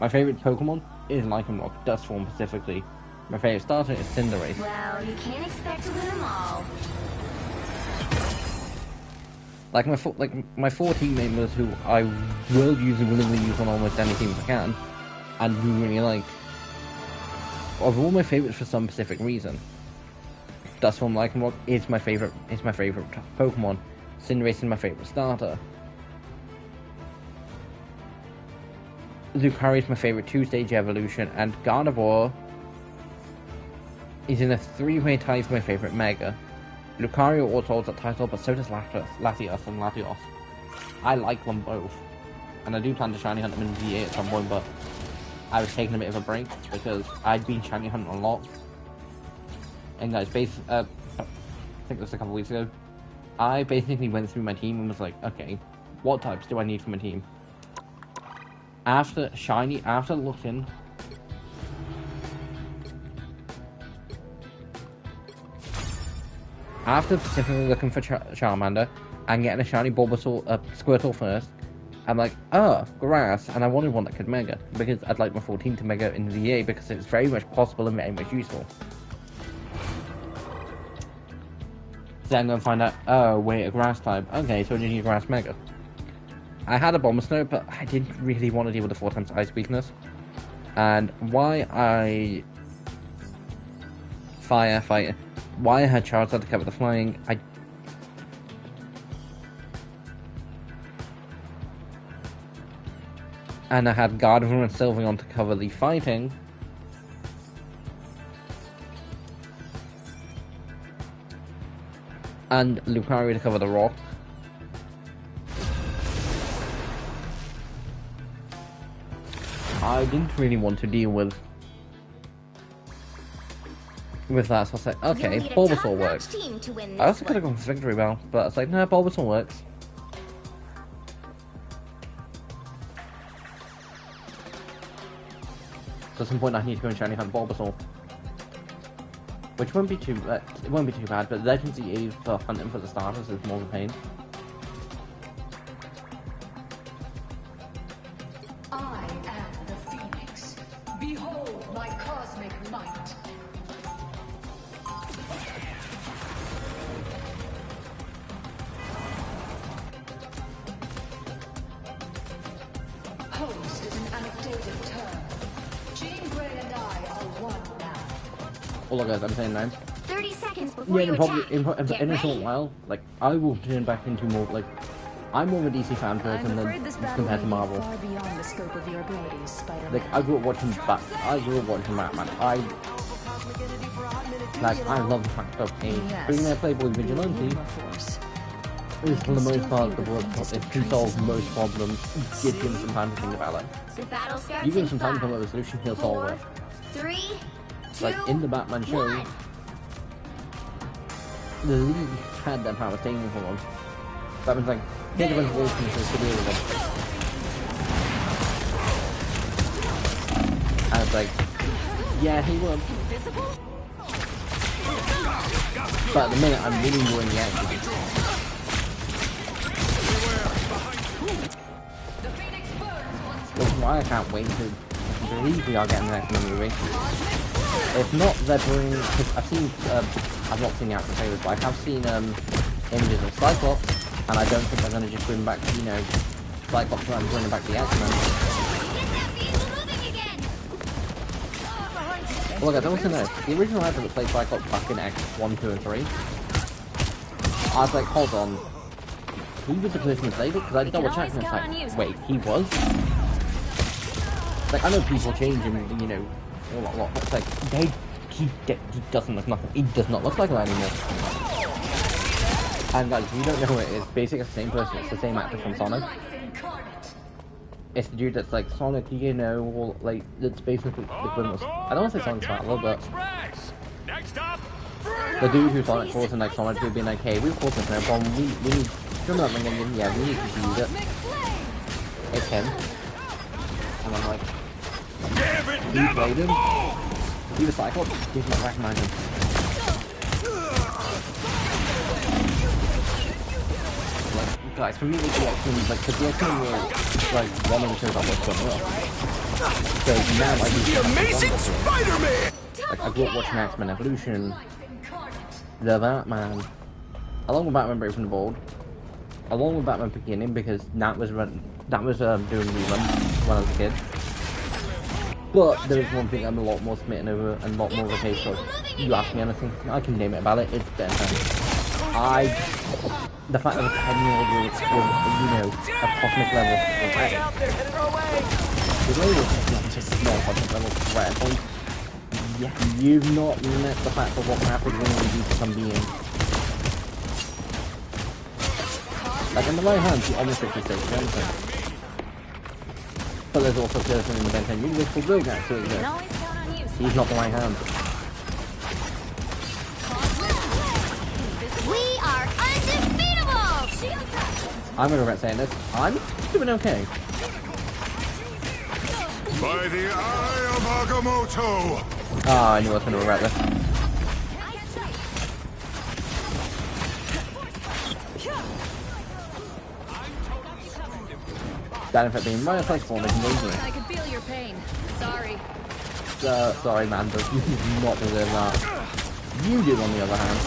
My favourite Pokemon is Lycanroc, Dustform specifically. My favourite starter is Cinderace. Well, you can't expect to win them all. Like my four team members who I will willingly use on almost any team if I can, and who really like, are all my favourites for some specific reason. Dustform Lycanroc is my favourite Pokemon. Cinderace is my favourite starter. Lucario is my favourite two-stage evolution, and Gardevoir is in a three-way tie for my favourite Mega. Lucario also holds that title, but so does Latios and Latios. I like them both, and I do plan to shiny hunt them in VA at some point, but I was taking a bit of a break because I'd been shiny hunting a lot. And guys, I think it was a couple weeks ago, I basically went through my team and was like, okay, what types do I need from a team? After looking, after specifically looking for Charmander and getting a shiny Bulbasaur, Squirtle first, I'm like, grass, and I wanted one that could Mega, because I'd like my 14 to Mega in the VA, because it's very much possible and very much useful. Then I'm going to find out, wait, a grass type. Okay, so I need a grass Mega. I had a Bulbasaur, but I didn't really want to deal with the 4 times ice weakness. And why I had Charizard to cover the flying, and I had Gardevoir and Sylveon to cover the fighting. And Lucario to cover the rock. I didn't really want to deal with that, so I was like, okay, Bulbasaur works. I also could have gone for Victory Bell, but it's like, no, Bulbasaur works. So at some point I need to go and shiny hunt Bulbasaur. Which won't be too bad, but Legends EA for hunting for the starters is more of a pain. I am the Phoenix. Behold my cosmic might. stated term. Jean Grey and I are one now. All guys, I'm saying now. 30 seconds before Yeah, you attack. Get in a short ready. while, like, I will turn back into more, like, I'm more of a DC fan I'm person than afraid this battle compared to may be Marvel. far beyond the scope of your abilities, Spider-Man. Like, I grew up watching Batman. I love the fact of a billionaire playboy vigilante is for the most part the world it can solve most problems. Give him some time to think about it. The battle starts You give him in some time to come 5, up with a solution, he'll solve 4, it. 3, 2, Like in the Batman show, 1. the League had that power taken from him. Batman's like, take a bunch of solutions to deal with them. And it's like, yeah, he would. But at the minute, I'm really enjoying the action. Which is why I can't wait to believe we are getting the next movie. If not, they're bringing. Cause I've not seen the actual trailers, but I have seen images of Cyclops, and I don't think they're going to just bring back, you know, Cyclops and bring back the X-Men. Well, guys, I want to know, the original actor that played Cyclops back in X 1, 2, and 3, I was like, hold on, he was the person who played it? Because I double checked and it's like, wait, he was? Like, I know people change and, you know, a lot, but it's like, he doesn't look nothing, he does not look like that anymore. And guys, if you don't know who it is, basically it's the same person, it's the same actor from Sonic. It's the dude that's like Sonic, you know, or like it's basically the equivalent. I don't want to say Sonic's Battle, but the dude who Sonic calls and like Sonic would be like, hey, we've caused this no problem. We need come up and yeah, we need to use it. It's him. And I'm like, he played him. He was Cyclops. Did not recognize him. Like, guys, for me, it's the X-Men, like, because the X-Men were, like, one of the shows I watched growing up. So now I do the Amazing Spider-Man! Like, I grew up watching X-Men Evolution, The Batman, along with Batman Brave and the Bold, along with Batman Beginning, because that was doing reruns when I was a kid. But there is one thing I'm a lot more smitten over and a lot more of a case of, you ask me anything, I can name it about it, it's Ben 10. The fact that a 10-year-old will, you know, a cosmic level threat. The way we're just a small cosmic level threat point. Yeah, you've not met the fact of what happens when you become being. Like in the right hand, you almost 56, you understand? But there's also a person in the Ben 10 universe called Vilgax who exists. He's not the right hand. We are undefeatable! I'm gonna regret saying this. I'm doing okay. By the eye of Agamotto! Ah, I knew I was gonna regret this. That in fact being right place for me, I can feel your pain. Sorry. sorry man, but you do not deserve that. You did on the other hand.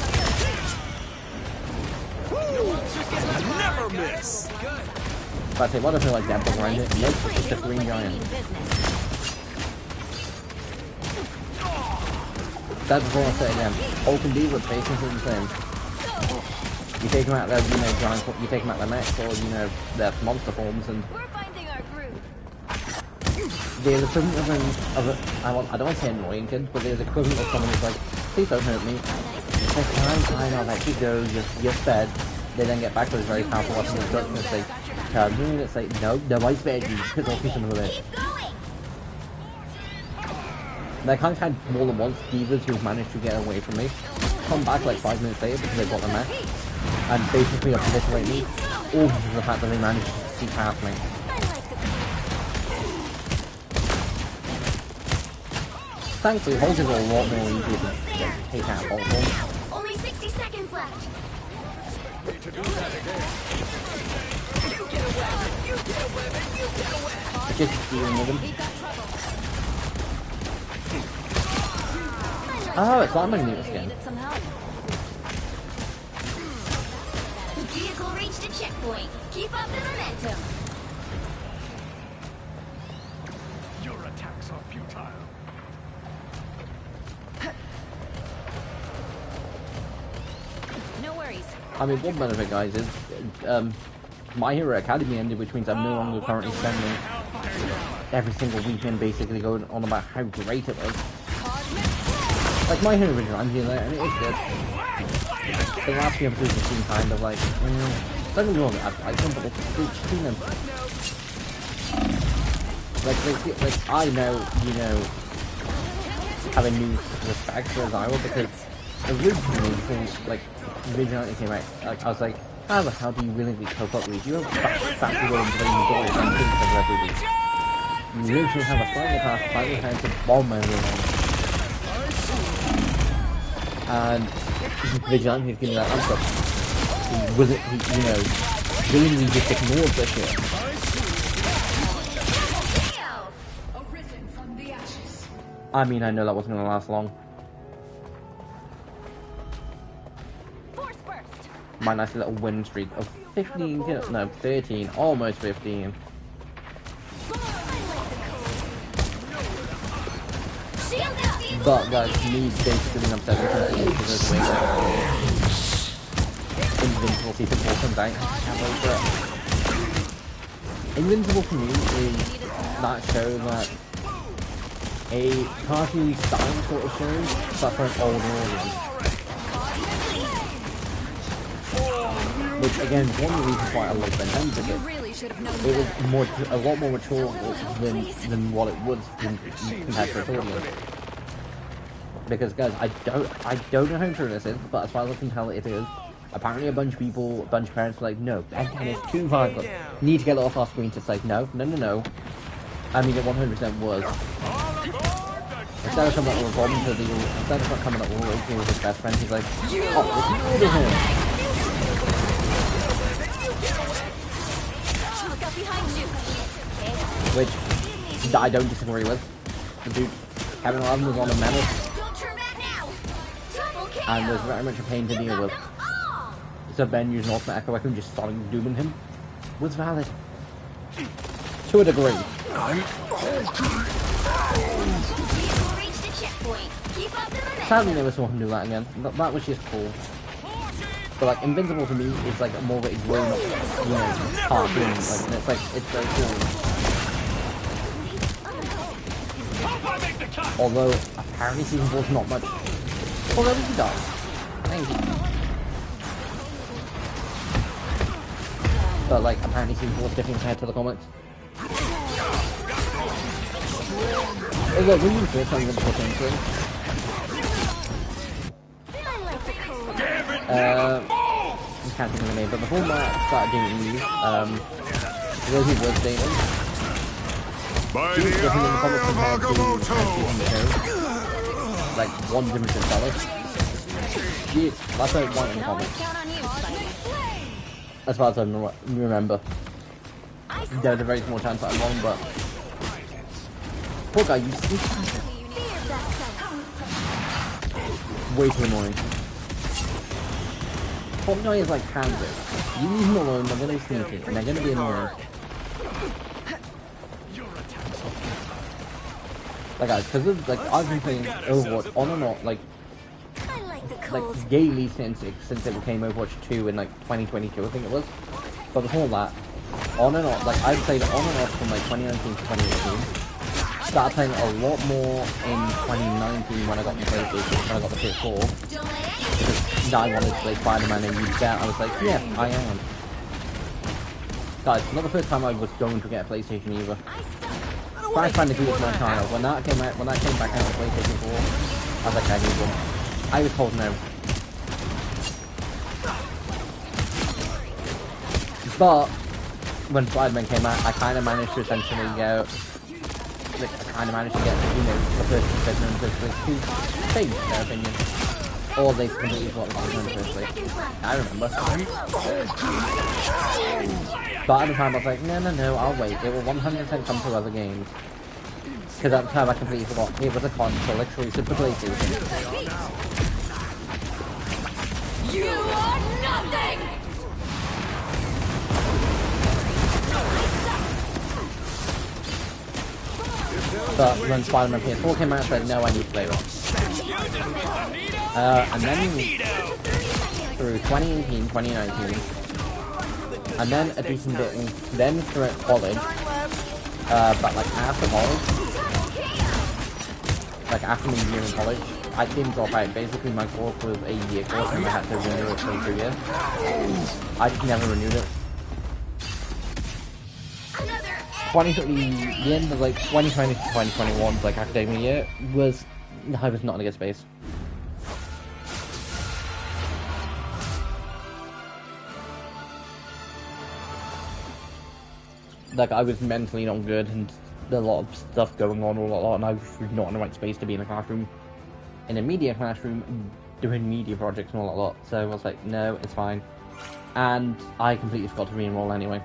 Never miss! But I say, what if I like Deadpool around it? Nope, it's just a green giant. That's before I say it again. Hulk and Diva, basically the same. You take them out their, you know, giant, you take them out their mechs, or, you know, their monster forms, and We're finding our groove. there's equivalent I don't want to say annoying kids, but there's equivalent of someone who's like, please don't hurt me. It's like, I know, let you go, you're fed. They then get back to this very powerful weapon of destruction and say, come here, and it's like, no, I spared you, because I'll keep them of it. Keep going! They kind of had more than once divas who've managed to get away from me, come back like 5 minutes later because they got the mech, and basically obliterate me, all because of the fact that they managed to see past me. Thankfully, Hulk is a lot more easier to take out Hulk form. Only 60 seconds left. Just dealing with them. Oh, it's like my newest skin. Some help. The vehicle reached a checkpoint. Keep up the momentum. are futile. No worries. I mean, one benefit, guys, is My Hero Academia ended, which means I'm no longer currently spending every single weekend basically going on about how great it was. Like, My Hero Original, I'm here there, and it is good. The last few episodes have been kind of like, don't get me wrong, I like them, but it's seen them. Like, I know, you know, have a new respect for Zyra, because originally, originally it came out, like, I was like, how the hell do you willingly cope up with? You have factory willing to blame the door and things of every week. You literally have a slightly past, slightly handsome bomb everyone. And Vigilante is giving that answer. He wasn't, you know, willingly just ignored the shit. Arisen from the ashes. I mean, I know that wasn't gonna last long. Force burst. My nice little win streak of 15 kills, no, 13, almost 15. But guys, me basically upset because there's a way that Invincible Season 4 comes out. Invincible for me is that show that a cartoon style sort of show, but for an older audience. Which again, one of the reasons why I love Ben 10 because it was a lot more mature than what it was compared to its audience. Because guys, I don't know how true this is, but as far as I can tell it is. Apparently a bunch of people, a bunch of parents are like, no, Ben 10 is too violent. Need to get it off our screen. It's like, no. I mean, it 100% was. Instead of coming up with a bomb to the, instead of coming up with a rope with his best friend, he's like, oh, let's murder him. Look up behind you. Which I don't disagree with. The dude, Kevin 11 was on a menace. And was very much a pain to deal with. So Ben using ultimate echo weapon just starting dooming him was valid. To a degree. Sadly never saw him do that again. That was just cool. But like Invincible to me is like more of a grown up, you know, cartoon. Like it's very cool. Although apparently season 4 is not much. Although he does. Thank you. But like apparently season 4 is different compared to the comics. Look, when you first I'm gonna put into it. I can't think of the name, but before Matt started doing these, those who was dating, By he was the different in the comics eye of compared to the Agamotto! show. Like one different fella. Yeah, that's like one in the comics. As far as I remember. There's a very small chance that I'm wrong, but poor guy, you see, way too annoying. Poor guy is like Kansas. You leave him alone, they're gonna be sneaky, and they're gonna be annoying. Like guys, because like I've been playing Overwatch on and off, like daily since it became Overwatch 2 in like 2022, I think it was. But before that, on and off, like I've played it on and off from like 2019 to 2018. Started playing a lot more in 2019 when I got the PlayStation, when I got the PS4. Because I wanted to play Spider-Man and use that, I was like, yeah, I am. Guys, not the first time I was going to get a PlayStation either. Crash Bandicoot was my child. When that came back out on PlayStation 4, I was like, I need one. I was told no. But when Spider-Man came out, I kind of managed to essentially go. I kind of managed to get, you know, the first person and first place to change their opinion. Or they completely forgot the person in the first place. I remember. But at the time I was like, no, I'll wait. It will 100% come to other games. Because at the time I completely forgot it was a console exclusive to PlayStation. You are nothing! If there But when Spider-Man PS4 came out, I said, no, I need to play it. And then through 2018, 2019, and then a decent bit, then through college, but like after college, like after my year in college, I didn't drop out. Basically, my course was a year course and I had to renew it for 2 years. I just never renewed it. 2020, the end of like 2020 to 2021, like academic year, was, I was not in a good space. Like, I was mentally not good, and there was a lot of stuff going on, and I was not in the right space to be in a classroom, in a media classroom, doing media projects and all that lot. So I was like, no, it's fine. And I completely forgot to re-enroll anyway.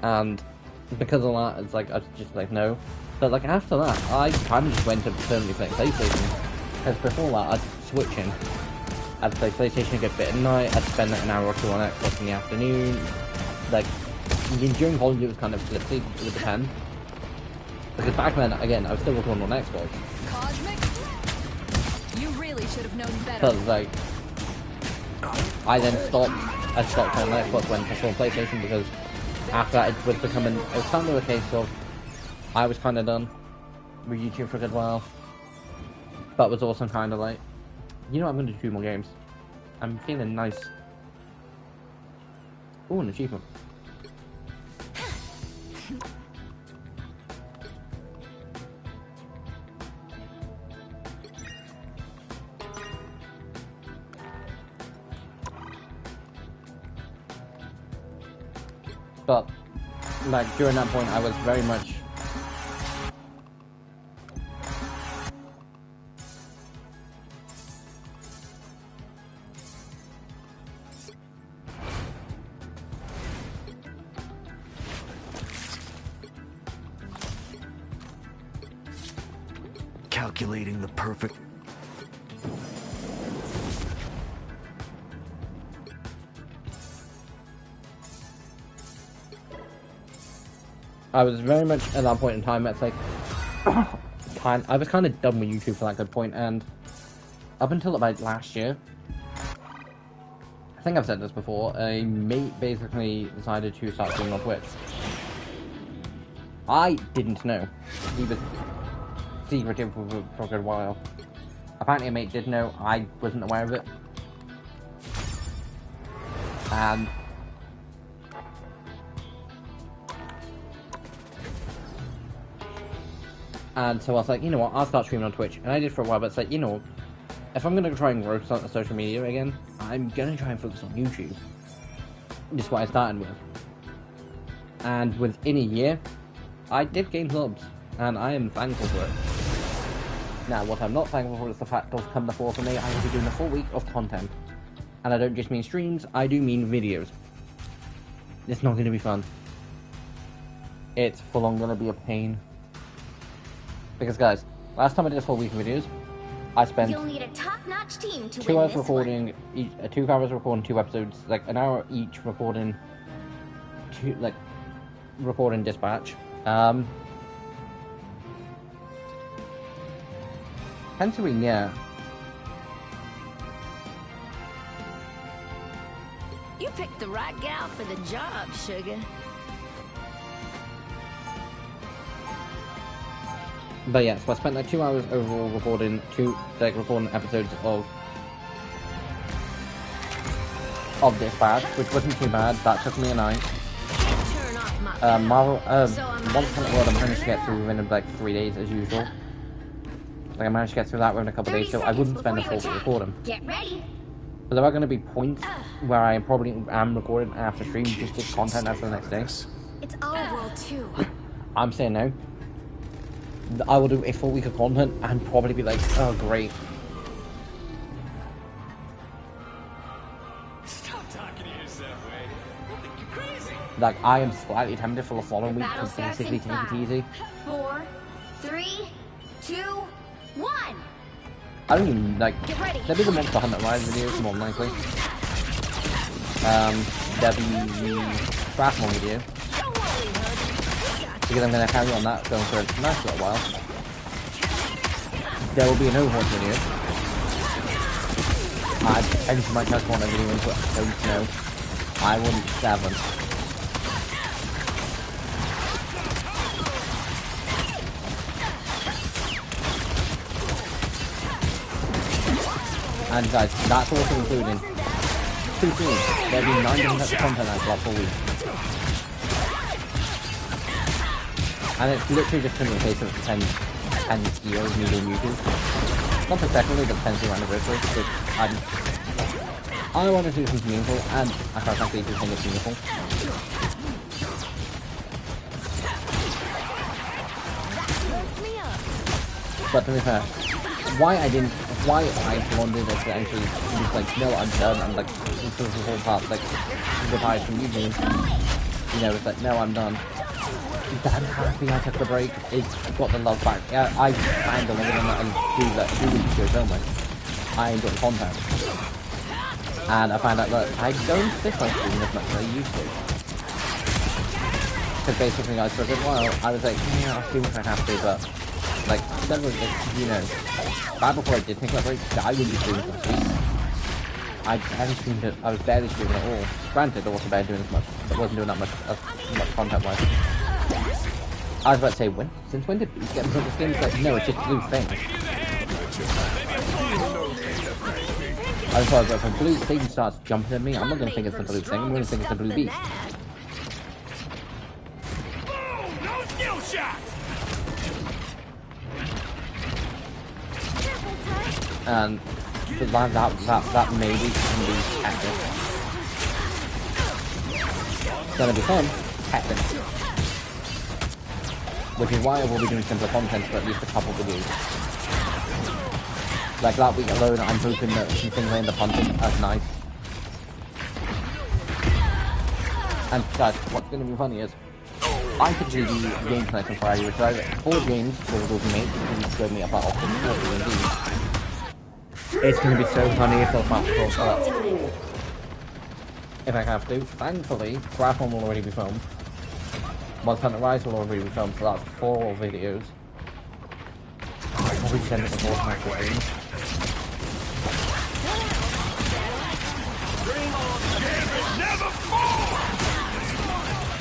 And because of that, it's like, I was just like, no. But like, after that, I kind of just went to permanently play PlayStation. Because before that, I'd switch in. I'd play PlayStation a good bit at night, I'd spend like an hour or two on Xbox in the afternoon. Like, during holiday it was kind of flip-flop, it would depend. Because back then, again, I was still recording on Xbox. Cosmic? You really should have known better. But like, I then stopped on Xbox, went to on PlayStation, because after that it was becoming, it was kind of a case of, I was kind of done with YouTube for a good while, but was also kind of like, you know, I'm going to do 2 more games. I'm feeling nice. Ooh, an achievement. But, like, during that point, I was very much... Calculating the perfect... I was very much at that point in time, it's like, I was kind of done with YouTube for that good point, and up until about last year, I think I've said this before, a mate basically decided to start streaming on Twitch. I didn't know. He was secretive for a good while. Apparently a mate did know, I wasn't aware of it. And so I was like, you know what, I'll start streaming on Twitch. And I did for a while, but it's like, you know, if I'm going to try and grow social media again, I'm going to try and focus on YouTube. Just what I started with. And within a year, I did gain subs. And I am thankful for it. Now, what I'm not thankful for is the fact that come the fall for me, I will be doing a full week of content. And I don't just mean streams, I do mean videos. It's not going to be fun. It's full on going to be a pain. Because guys, last time I did a full week of videos, I spent You'll need a top-notch team to 2 win hours this recording, 2 hours recording 2 episodes, like an hour each recording, recording dispatch. Considering, yeah. You picked the right gal for the job, sugar. But yeah, so I spent like 2 hours overall recording recording episodes of Dispatch, which wasn't too bad. That took me a night. Turn off my Marvel, So I'm Once Upon a World, I managed to get through within like 3 days as usual. Like I managed to get through that within a couple of days, so I wouldn't spend a full week recording. Get ready. But there are going to be points where I probably am recording after stream just to content after the next day. It's our world too. I'm saying no. I will do a full week of content and probably be like, oh great. Stop talking to yourself, Wade. I think you're crazy. Like, I am slightly tempted for the following week Battle to starts basically in take it 5, easy. 4, 3, 2, one. I don't even, like, Get ready. there'll be the Monster Hunter Rise videos, more than likely. There'll be the Strathmore video. Don't worry, honey. Because I'm going to carry on that, going for a nice little while. There will be an Overwatch video. I potentially might just want a video into it, I don't know. I want 7. And guys, that's also including 2 teams. There'll be 9 different types of content out for that full week. And it's literally just in the case of 10 years medium YouTube. Not professionally, but 10th year anniversary, because I want to do something meaningful, and I quite frankly do think it's meaningful. But to be fair, why I wanted to actually be like, no, I'm done, and like, this was the whole part, like, goodbye from YouTube. You know, it's like, no, I'm done. I'm happy I took the break. It's got the love back. Yeah, I kind of living on that and do that 2 weeks ago filming. I enjoy the content. And I found out that I don't stick on streaming as much as I used to. Because basically, guys, for a good while, I was like, yeah, I'll stream if I have to, but like, several, like, you know, back before I did take that break, I wouldn't be streaming for weeks. I haven't streamed it. I was barely streaming at all. Granted, I wasn't barely doing as much. I wasn't doing that much content-wise. I was about to say, when? Since when did we get into this game? It's like, no, it's just blue thing. I was like, when blue thing starts jumping at me, I'm not going to think it's the blue thing, I'm going to think it's the blue beast. And that maybe can be active. It's gonna be fun, happen. Which is why I will be doing simpler content for at least a couple videos. Like that week alone, I'm hoping that some things I end up hunting as nice. And guys, what's gonna be funny is, I could do the games night on Friday, which I 4 games with those mates who showed me about often 40 indeed. It's gonna be so funny if I'll match up. If I have to. Thankfully, Strathmore will already be filmed. Monster Hunter Rise will already be filmed, so that's 4 videos. I'll probably send it to 4 times for stream.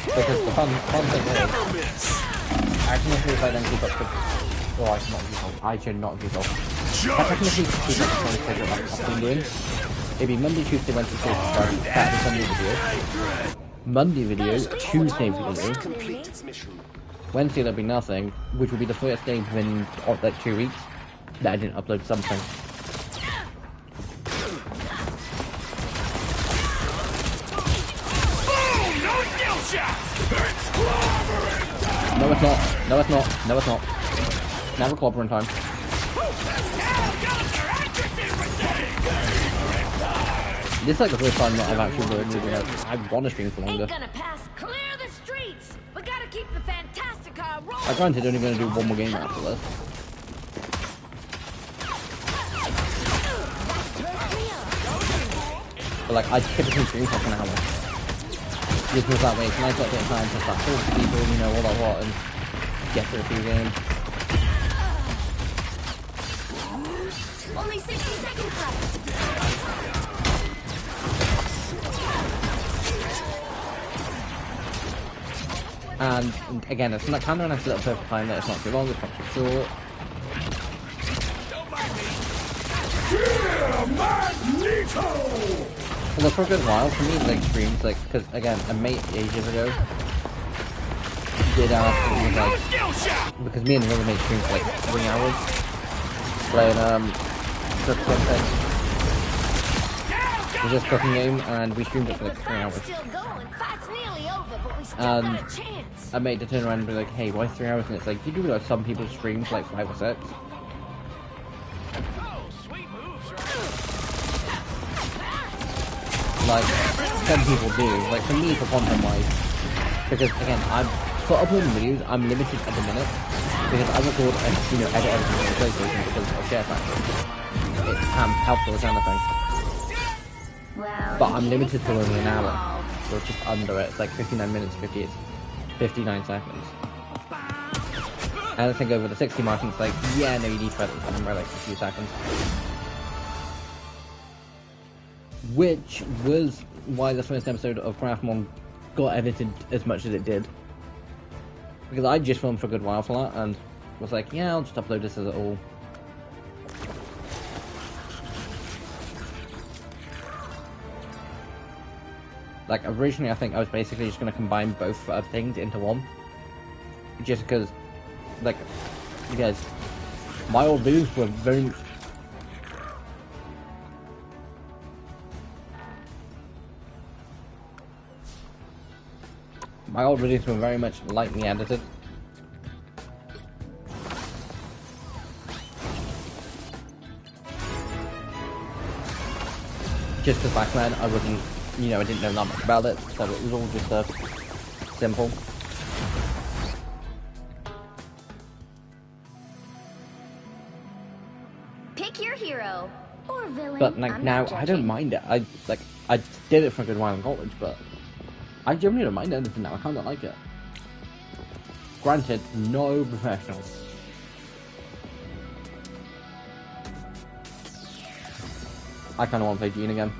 Because the fun thing is, actually if I don't keep up the... Oh, I should not keep up. I should not keep up. Technically, keep up the schedule I've been doing. It'd be Monday, Tuesday, Wednesday, Thursday, Saturday, Sunday video. Monday video, Tuesday video. Wednesday there'll be nothing, which will be the first day within like 2 weeks that I didn't upload something. No it's not. No it's not. No it's not. Never clobber in time. This is like the first time that I've actually learned moving out. I want to stream for longer. Gonna pass. Clear the streets. We gotta keep the Fantastica rolling. I granted only going to do 1 more game after this. But like, I typically stream for like an hour. Just because that way it's nice to get time to start talking to people, you know, all that what, and get through a few games. Only 60 seconds left. And again, it's not kind of a nice little perfect time that it's not too long, it's not too short. Although for a good while, for me, like streams, like, because again, a mate ages ago did ask me, like, because me and another mate streamed for like 3 hours playing cooking thing. It was just a cooking game, and we streamed it for like 3 hours. And a mate to turn around and be like, hey, why 3 hours? And it's like, you do realize some people stream for like 5 or 6. Like, some people do. Like, for me, for content-wise, because again, for uploading videos, I'm limited at the minute. because I record and edit everything on the PlayStation because of share factor. It's helpful as anything. Well, But you I'm can't limited to expect only an it hour. all. So it's just under it. It's like 59 minutes, 59 seconds. And I think over the 60 mark, it's like, yeah, no, you need credits. I'm like a few seconds. Which was why the first episode of Craftmon got edited as much as it did. Because I just filmed for a good while for that, and was like, yeah, I'll just upload this as it all. Like, originally I think I was basically just going to combine both things into one. Just because, like, you guys, my old videos were very... My old videos were very much lightly edited. Just because back then I wasn't, I didn't know that much about it, so it was all just simple. Pick your hero or villain. But like I'm now, not I don't judging. mind it. I did it for a good while in college, but I generally don't mind anything now. I kind of like it. Granted, no professionals. I kind of want to play Gene again.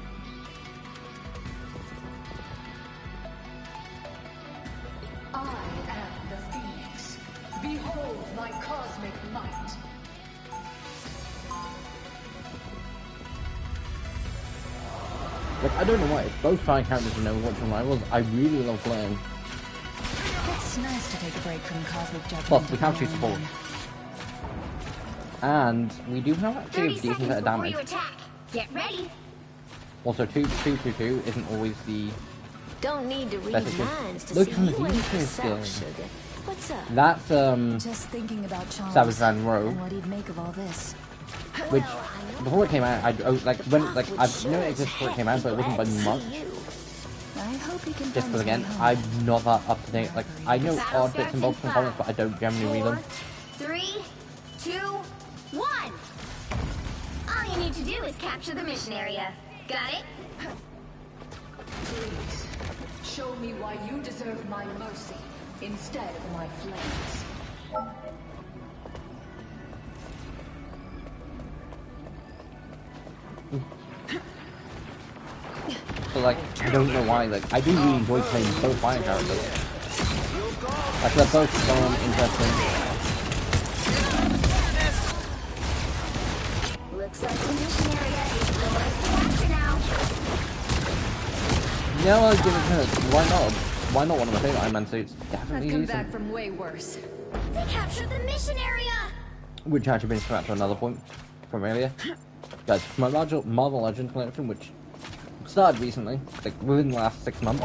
I am the Phoenix. Behold my cosmic might. Like, I don't know why. Both side characters in Overwatch and Rivals, I really love playing. It's nice to take a break from cosmic judgment. Plus, we have two support. And we do have actually 30 a decent seconds bit of before damage. you attack. Get ready. Also, 2-2-2 isn't always the... Don't need to read That's a good- minds to Look see from the you ain't defense yourself, skill. sugar. What's up? That's, Just thinking about Charles Savage Van Row. and what he'd make of all this. Which, Well, I know before it came out, I would I sure know it as existed before it came heck out, but it be wasn't by glad to much. see you. I hope he can Just find because his again, way home. I'm not that up to date. Like, I know Battle odd bits starts and bobs in from comics, 5, but I don't generally read 4, them. 3, 2, 1. All you need to do is capture the mission area. Got it? Please, show me why you deserve my mercy instead of my flames. So like, I don't know why. Like, I do really enjoy playing both fire characters. Like, they're both fun, interesting. Looks like the mission area is yours to capture now. Yeah, I'll give it a chance. Why not? Why not one of my favorite Iron Man suits? I've Definitely come decent. back from way worse. They captured the mission area. Which actually brings me back to another point from earlier. Guys, my Marvel Legends collection, which started recently, like within the last 6 months.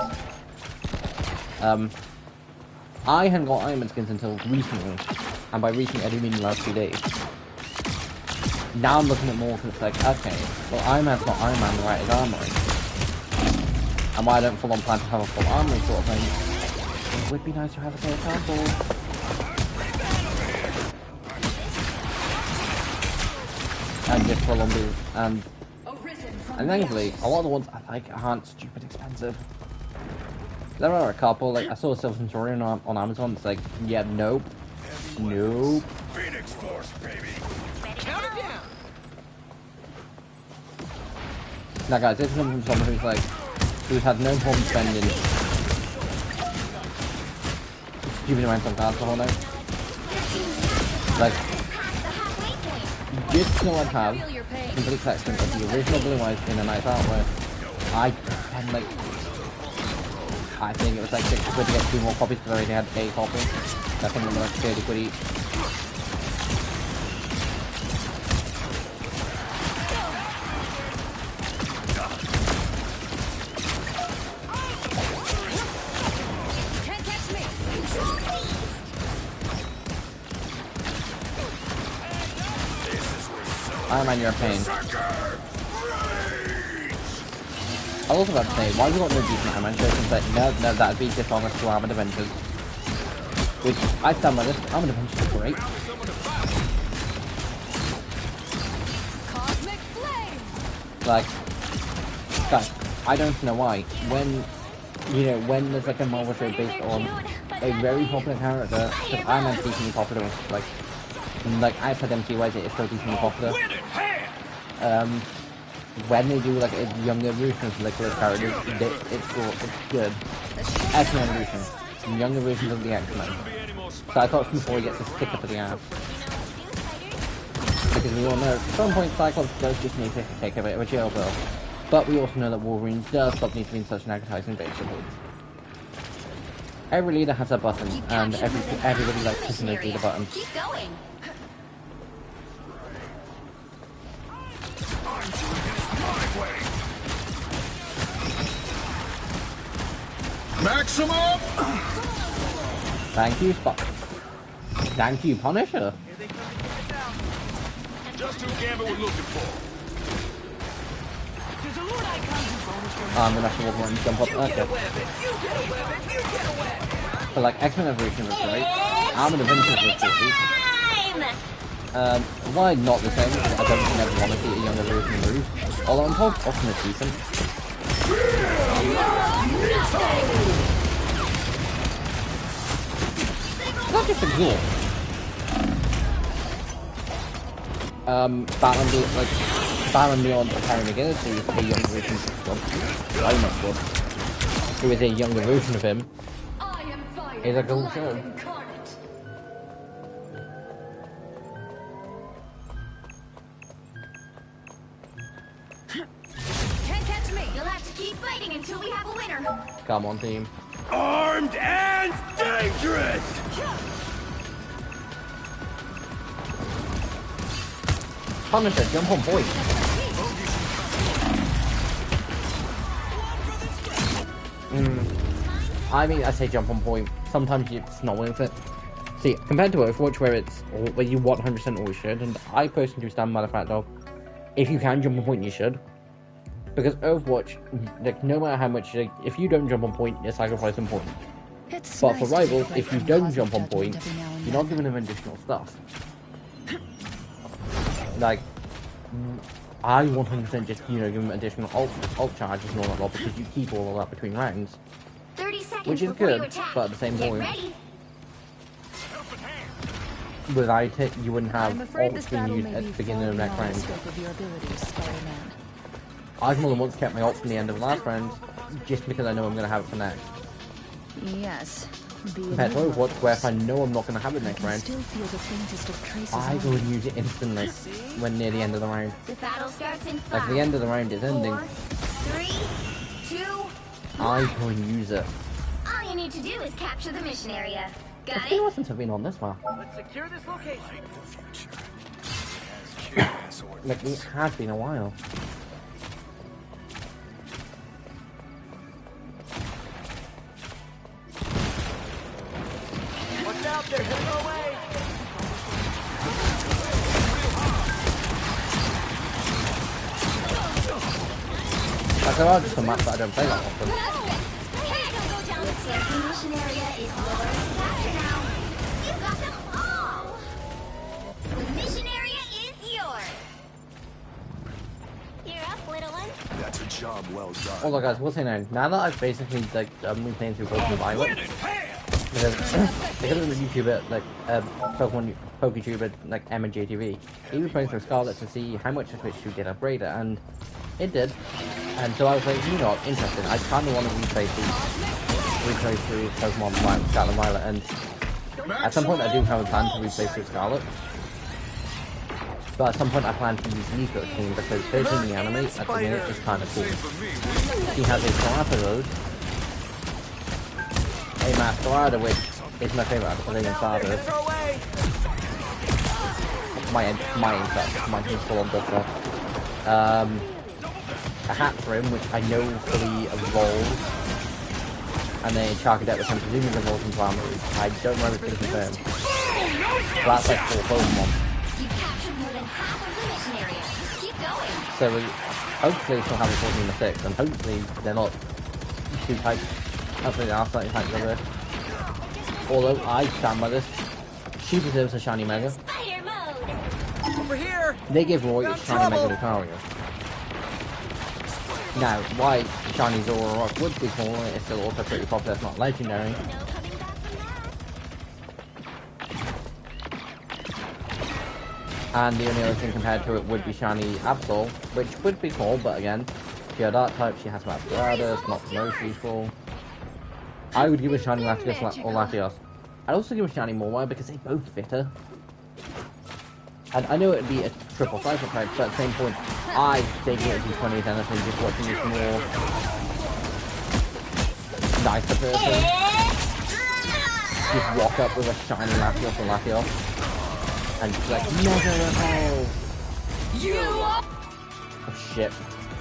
I hadn't got Iron Man skins until recently, and by recently I do mean the last 2 days. Now I'm looking at more because it's like, okay, well Iron Man's not Iron Man right as armory. And why I don't full on plan to have a full armory sort of thing. It would be nice to have a clear sample. And just full on blue. And thankfully, a lot of the ones I like aren't stupid expensive. There are a couple, like I saw a Silver Centurion on Amazon, it's like, yeah, nope. Nope. Phoenix Force, baby. Count it down. Now guys, this is coming from someone who's had no problem spending stupid amounts of cards the whole night. Like, just so I have Feel your pain. complete collection of the original Blue Eyes in a nice artwork, I had like, I think it was like 60 quid to get 2 more copies because I already had a copy. I think they were like 30 quid each. Can't catch me. Iron Man, you're a pain. I was also about to say, why have you got no decent Iron Man shirts? And say, no, that'd be dishonest to Armored Adventures. which I stand by this. I'm gonna punch is great. Cosmic flame. Like, guys, I don't know why. When, you know, when there's like a Marvel show based on a very popular character, because Iron Man's decently popular, like I've had MCYs, it's still decently popular. When they do like a younger version of like those characters, it's good. X-Men version, younger versions of the X-Men. So I thought before he gets a sticker for the ass. Because we all know at some point Cyclops does just need to take a bit of a jail bill. But we also know that Wolverine does stop needing to be in such an advertising basically. Every leader has a button, and everybody likes pushing those leader buttons. Keep going. Maximum! Thank you, Spock. Thank you, Punisher. Just who Gambit was looking for. I'm gonna have to walk around and jump up. Okay. But like X-Men Evolution was great. Armored Avengers was great. Why not the same? Because I don't think I ever want to see a younger version of Bruce. Although I'm told Austin is decent. Not just a ghoul. Batman Beyond Harry McGinnis, who is a younger version of who is a younger version of him, is a cool show. Can't catch me. You'll have to keep fighting until we have a winner. Come on, team. Armed and dangerous! Punisher, jump on point. I mean, I say jump on point. Sometimes it's not worth it. See, compared to Overwatch, where you 100% always should, and I personally do stand by the fact, though, if you can jump on point, you should. Because Overwatch, like, no matter how much, like, if you don't jump on point, you're sacrificing point. It's But nice for to take a Rivals, break if you from don't cosmic jump on judgment point, every now and you're then. not giving them additional stuff. Like, I 100% just, you know, give them additional ult charges and all that lot because you keep all of that between rounds. 30 seconds Which is before good, you attack. but at the same Get point, ready. without it, you wouldn't have I'm afraid ults this being battle used may at be the beginning of the far next beyond the round. scope of your abilities, Spider-Man. I've more than once kept my ult from the end of the last round, just because I know I'm going to have it for next. Yes. Compared to Overwatch, where if I know I'm not going to have it next round, Still feel the faintest of traces I on go it. and use it instantly when near the end of the round. The battle starts in 5. Like the end of the round is ending, 4, 3, 2. I go and use it. All you need to do is capture the mission area. Got It's been a it? while since I've been on this map. Let's secure this location. Like, it has been a while. What's out there? Heading our way. Like, there are just some maps that I don't play that often. Looks like the mission area is yours to capture now. You got them all. The mission area is yours. You're up, little one. That's a job well done. Although, guys, we'll say now that I've basically, like, replaying through Pokemon Violet, because there's a YouTuber, like, PokeTuber, like, Emma JTV, he was playing through Scarlet to see how much of Switch 2 did upgrade it, and it did. And so I was like, you know what, interesting. I kind of want to replay through Pokemon Scarlet and Violet, and at some point I do have a plan to replay through Scarlet. But at some point I plan to use Nico's team because there's in the anime at the minute is kind of cool. He has a Galapagos, a Masquerada, which is my favourite out of the starters. Heading our way. My team's full on good stuff. A Hatchrim, which I know fully evolves, and then Charcadet, which I'm presuming evolves into Armory. I don't know if it's confirmed. So that's like 4 Pokemon. You captured more than half of the mission area. Keep going. So we hopefully still have a 14 or 6, and hopefully they're not too tight. Hopefully they are slightly tight together. Although I stand by this, she deserves a shiny Mega. Spider mode! Over here! They give Roy a Got shiny trouble. Mega Lucario. Now, why shiny Zoroark would be cool, it's still also pretty popular, it's not legendary. No coming back from that. And the only other thing compared to it would be shiny Absol, which would be cool, but again, she had Dark type, she has Masqueradas, not the most useful. I would give a shiny Latios or Latios. I'd also give a shiny Mawile because they both fit her. And I know it'd be a triple cycle type, but at the same point, I think it would be funny if anything, just watching this more nicer person. Just walk up with a shiny Latios or Latios. And just like, Mega Repel! Oh shit.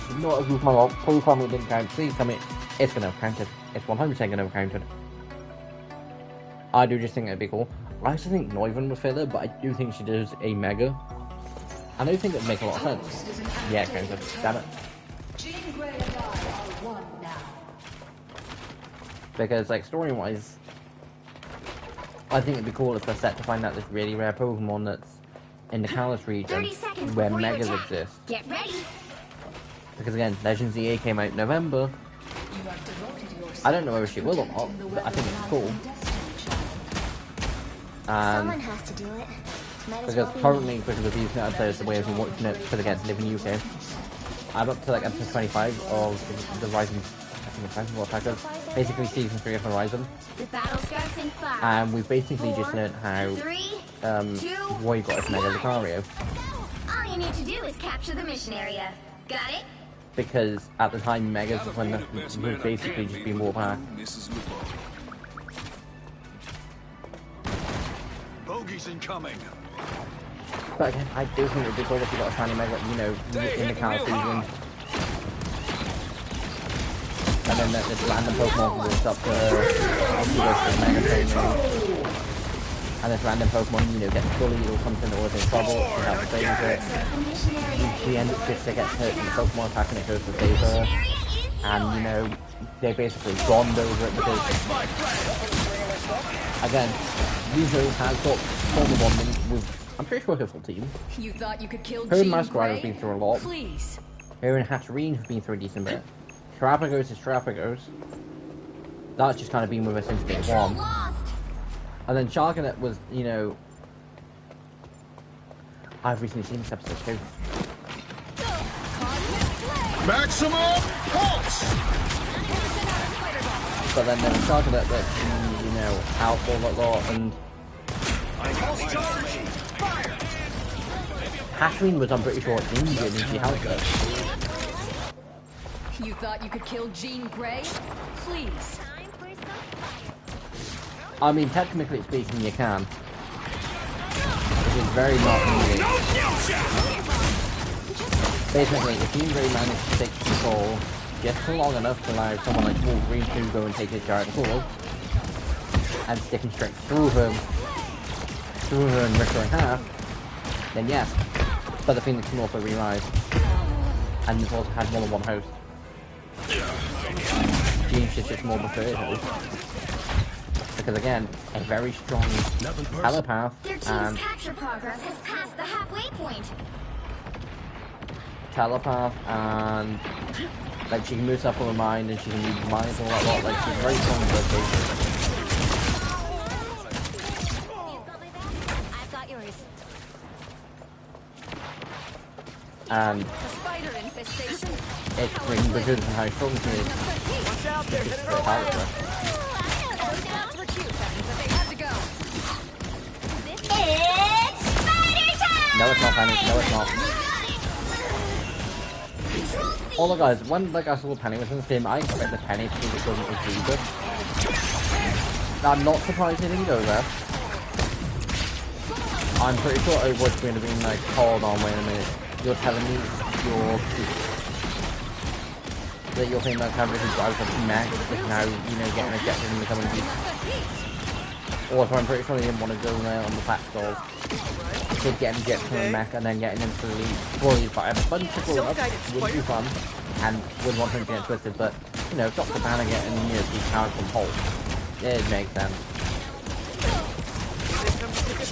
Should not have used my ult. Please tell me it didn't count. Please tell me it's gonna have counted. It's 100% gonna have counted. I do just think it'd be cool. I also think Noivern was filler, but I do think she does a Mega. And I do think it'd make a lot of sense. Yeah, it counted. Damn it. Jean Grey and I are one now. Because, like, story-wise, I think it'd be cool if they're set to find out this really rare Pokemon that's in the Kalos region 30 seconds where before you Megas attack. exist. Get ready. Because again, Legends EA came out in November. You have devoted yourself I don't know whether she will or not, to the but I think it's weapon cool. of destiny, Someone And has to do it. Might as because well be currently, because of these episodes, the way I've been watching it, because again, live in the UK, I'm up to like episode 25 of the Rising, I think it's Rising Attackers, basically season 3 of Horizon. me. The battle starts in 5. And we've basically just 4, learned how 3, Roy got his Mega Lucario. All you need to do is capture the mission area. Got it? Because at the time, Megas was when we've basically just been walked back. Mrs. Lupo. Bogey's incoming. But again, I do think it'd be cool if you got a shiny Mega, you know, in the Kalos region. And then this random Pokemon walks up to her, and she goes to Mega training. And this random Pokemon, you know, gets bullied or comes into all this trouble, she helps save it. The mission area She ends up just to get hurt in the Pokemon attack and it goes to save her. And, you know, they basically bond over it because, again, Yuzo has got formal bonding with, I'm pretty sure her full team. You thought you could kill Her and Jean Masquerade have Grey? been through a lot. Please. Her and Hatterene have been through a decent bit. Terrapagos is Terrapagos. That's just kind of been with her since day Control one. lost. And then Sharknet was, you know... I've recently seen this episode too. Maximum pulse! But then there was Sharknet that she, you know, outfall a lot and... Hatterene was, I'm pretty sure, injured and she helped her. You thought you could kill Jean Grey? Please. Time for some fire. I mean, technically speaking, you can. It is very not needed. Basically, if you really manage to take control just for long enough to allow someone like Wolverine to go and take his giant claw and stick him straight through her and rip her in half, then yes. But the Phoenix can also re-rise. And you've also had more than one host. Jean's is just more preferred host. Because again, a very strong telepath Their team's and capture progress has passed the halfway point. telepath and like she can move stuff from her mind and she can read minds and all that lot. Like she's very strong in those cases. I've got yours. And A spider infestation. it's really because of how strong she is. Watch out, they're It's headed her our way. character. Those scouts were cute, but they had to go. It's spider time! No, it's not Penny. No, it's not. Although guys, when like I saw Penny was in this game, I expected Penny to be the equivalent of Reba. I'm not surprised they didn't go there. I'm pretty sure it was going to be like, hold on, wait a minute. You're telling me that you're thinking about having to drive up to Max is now, you know, getting ejected and becoming beast. Also, I'm pretty sure they didn't want to go there on the pack stalls. To get ejected from the mech and then getting into the lead bullied by a bunch of grown-ups would be fun and would want him to get twisted, but, you know, Dr. Banner getting, you know, these powers from Hulk, it makes sense.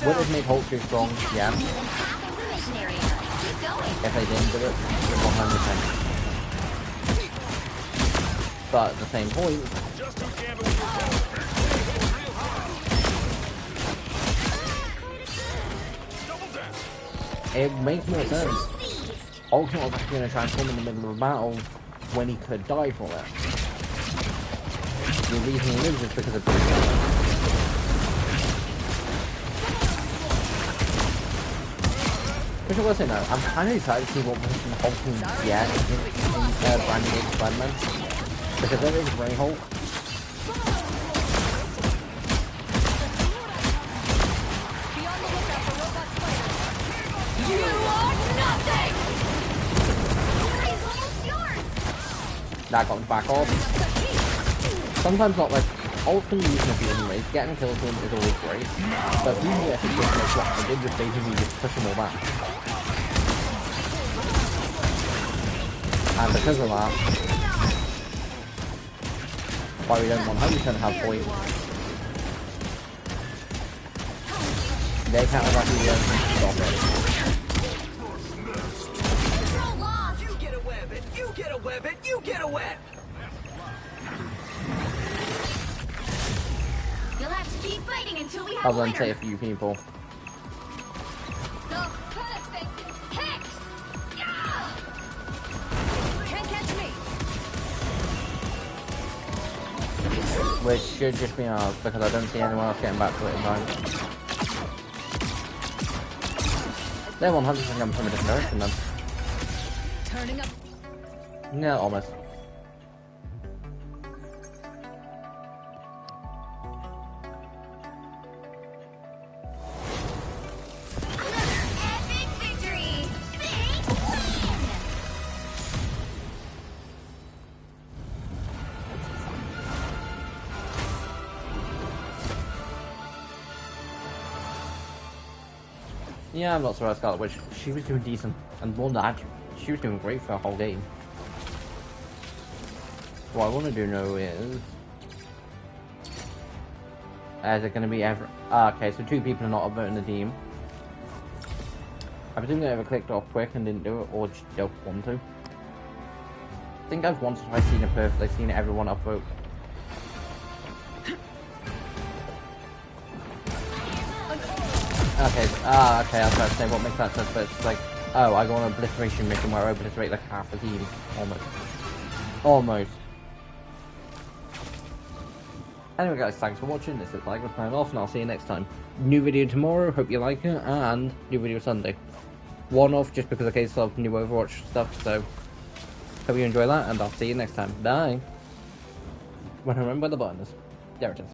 Would it make Hulk too strong? Yeah. More than half of the mission area. Keep going. If they didn't do it, 100%. But at the same point, Just who gamble with your health. Real high. Double dash. it makes more sense. Seized. Hulk's not actually going to transform in the middle of a battle when he could die for it. The reason he lives is because of Bruce Banner. Which I will say now, I'm kind of excited to see what version Hulk can get in Brand New Spider-Man. Because there is Grey Hulk. Be on the lookout for robot spiders. You are nothing! It's almost yours. That got back off. Sometimes not like Hulk can use in a few anyways. Getting kills him is always great. But if you get a situation like what I did just basically just push them all back. And because of that, why we don't 100% have points. They can't exactly do anything to stop it. Control lost. You get a web, and you get a web, and you get a web! You'll have to keep fighting until we have Other a than say a winner. few people. The perfect Hex. Yeah! Can't catch me. Which should just be ours because I don't see anyone else getting back to it in time. They're 100% coming from a different direction then. Turning up. Yeah, almost. Epic victory. Big win. Yeah, I'm not surprised Scarlet Witch. She was doing decent. And more than that, she was doing great for the whole game. What I want to do now is... Is it going to be ever... okay, so 2 people are not voting the team. I presume they ever clicked off quick and didn't do it, or just don't want to. I think I've once or twice seen it perfect, I've seen everyone upvote. Okay, okay, I was about to say what makes that sense, but it's like, oh, I go on an obliteration mission where I obliterate like half the team. Almost. Almost. Anyway guys, thanks for watching, this is Like was playing off, and I'll see you next time. New video tomorrow, hope you like it, and new video Sunday. One off just because of case of new Overwatch stuff, so hope you enjoy that, and I'll see you next time. Bye! When I remember where the button is. There it is.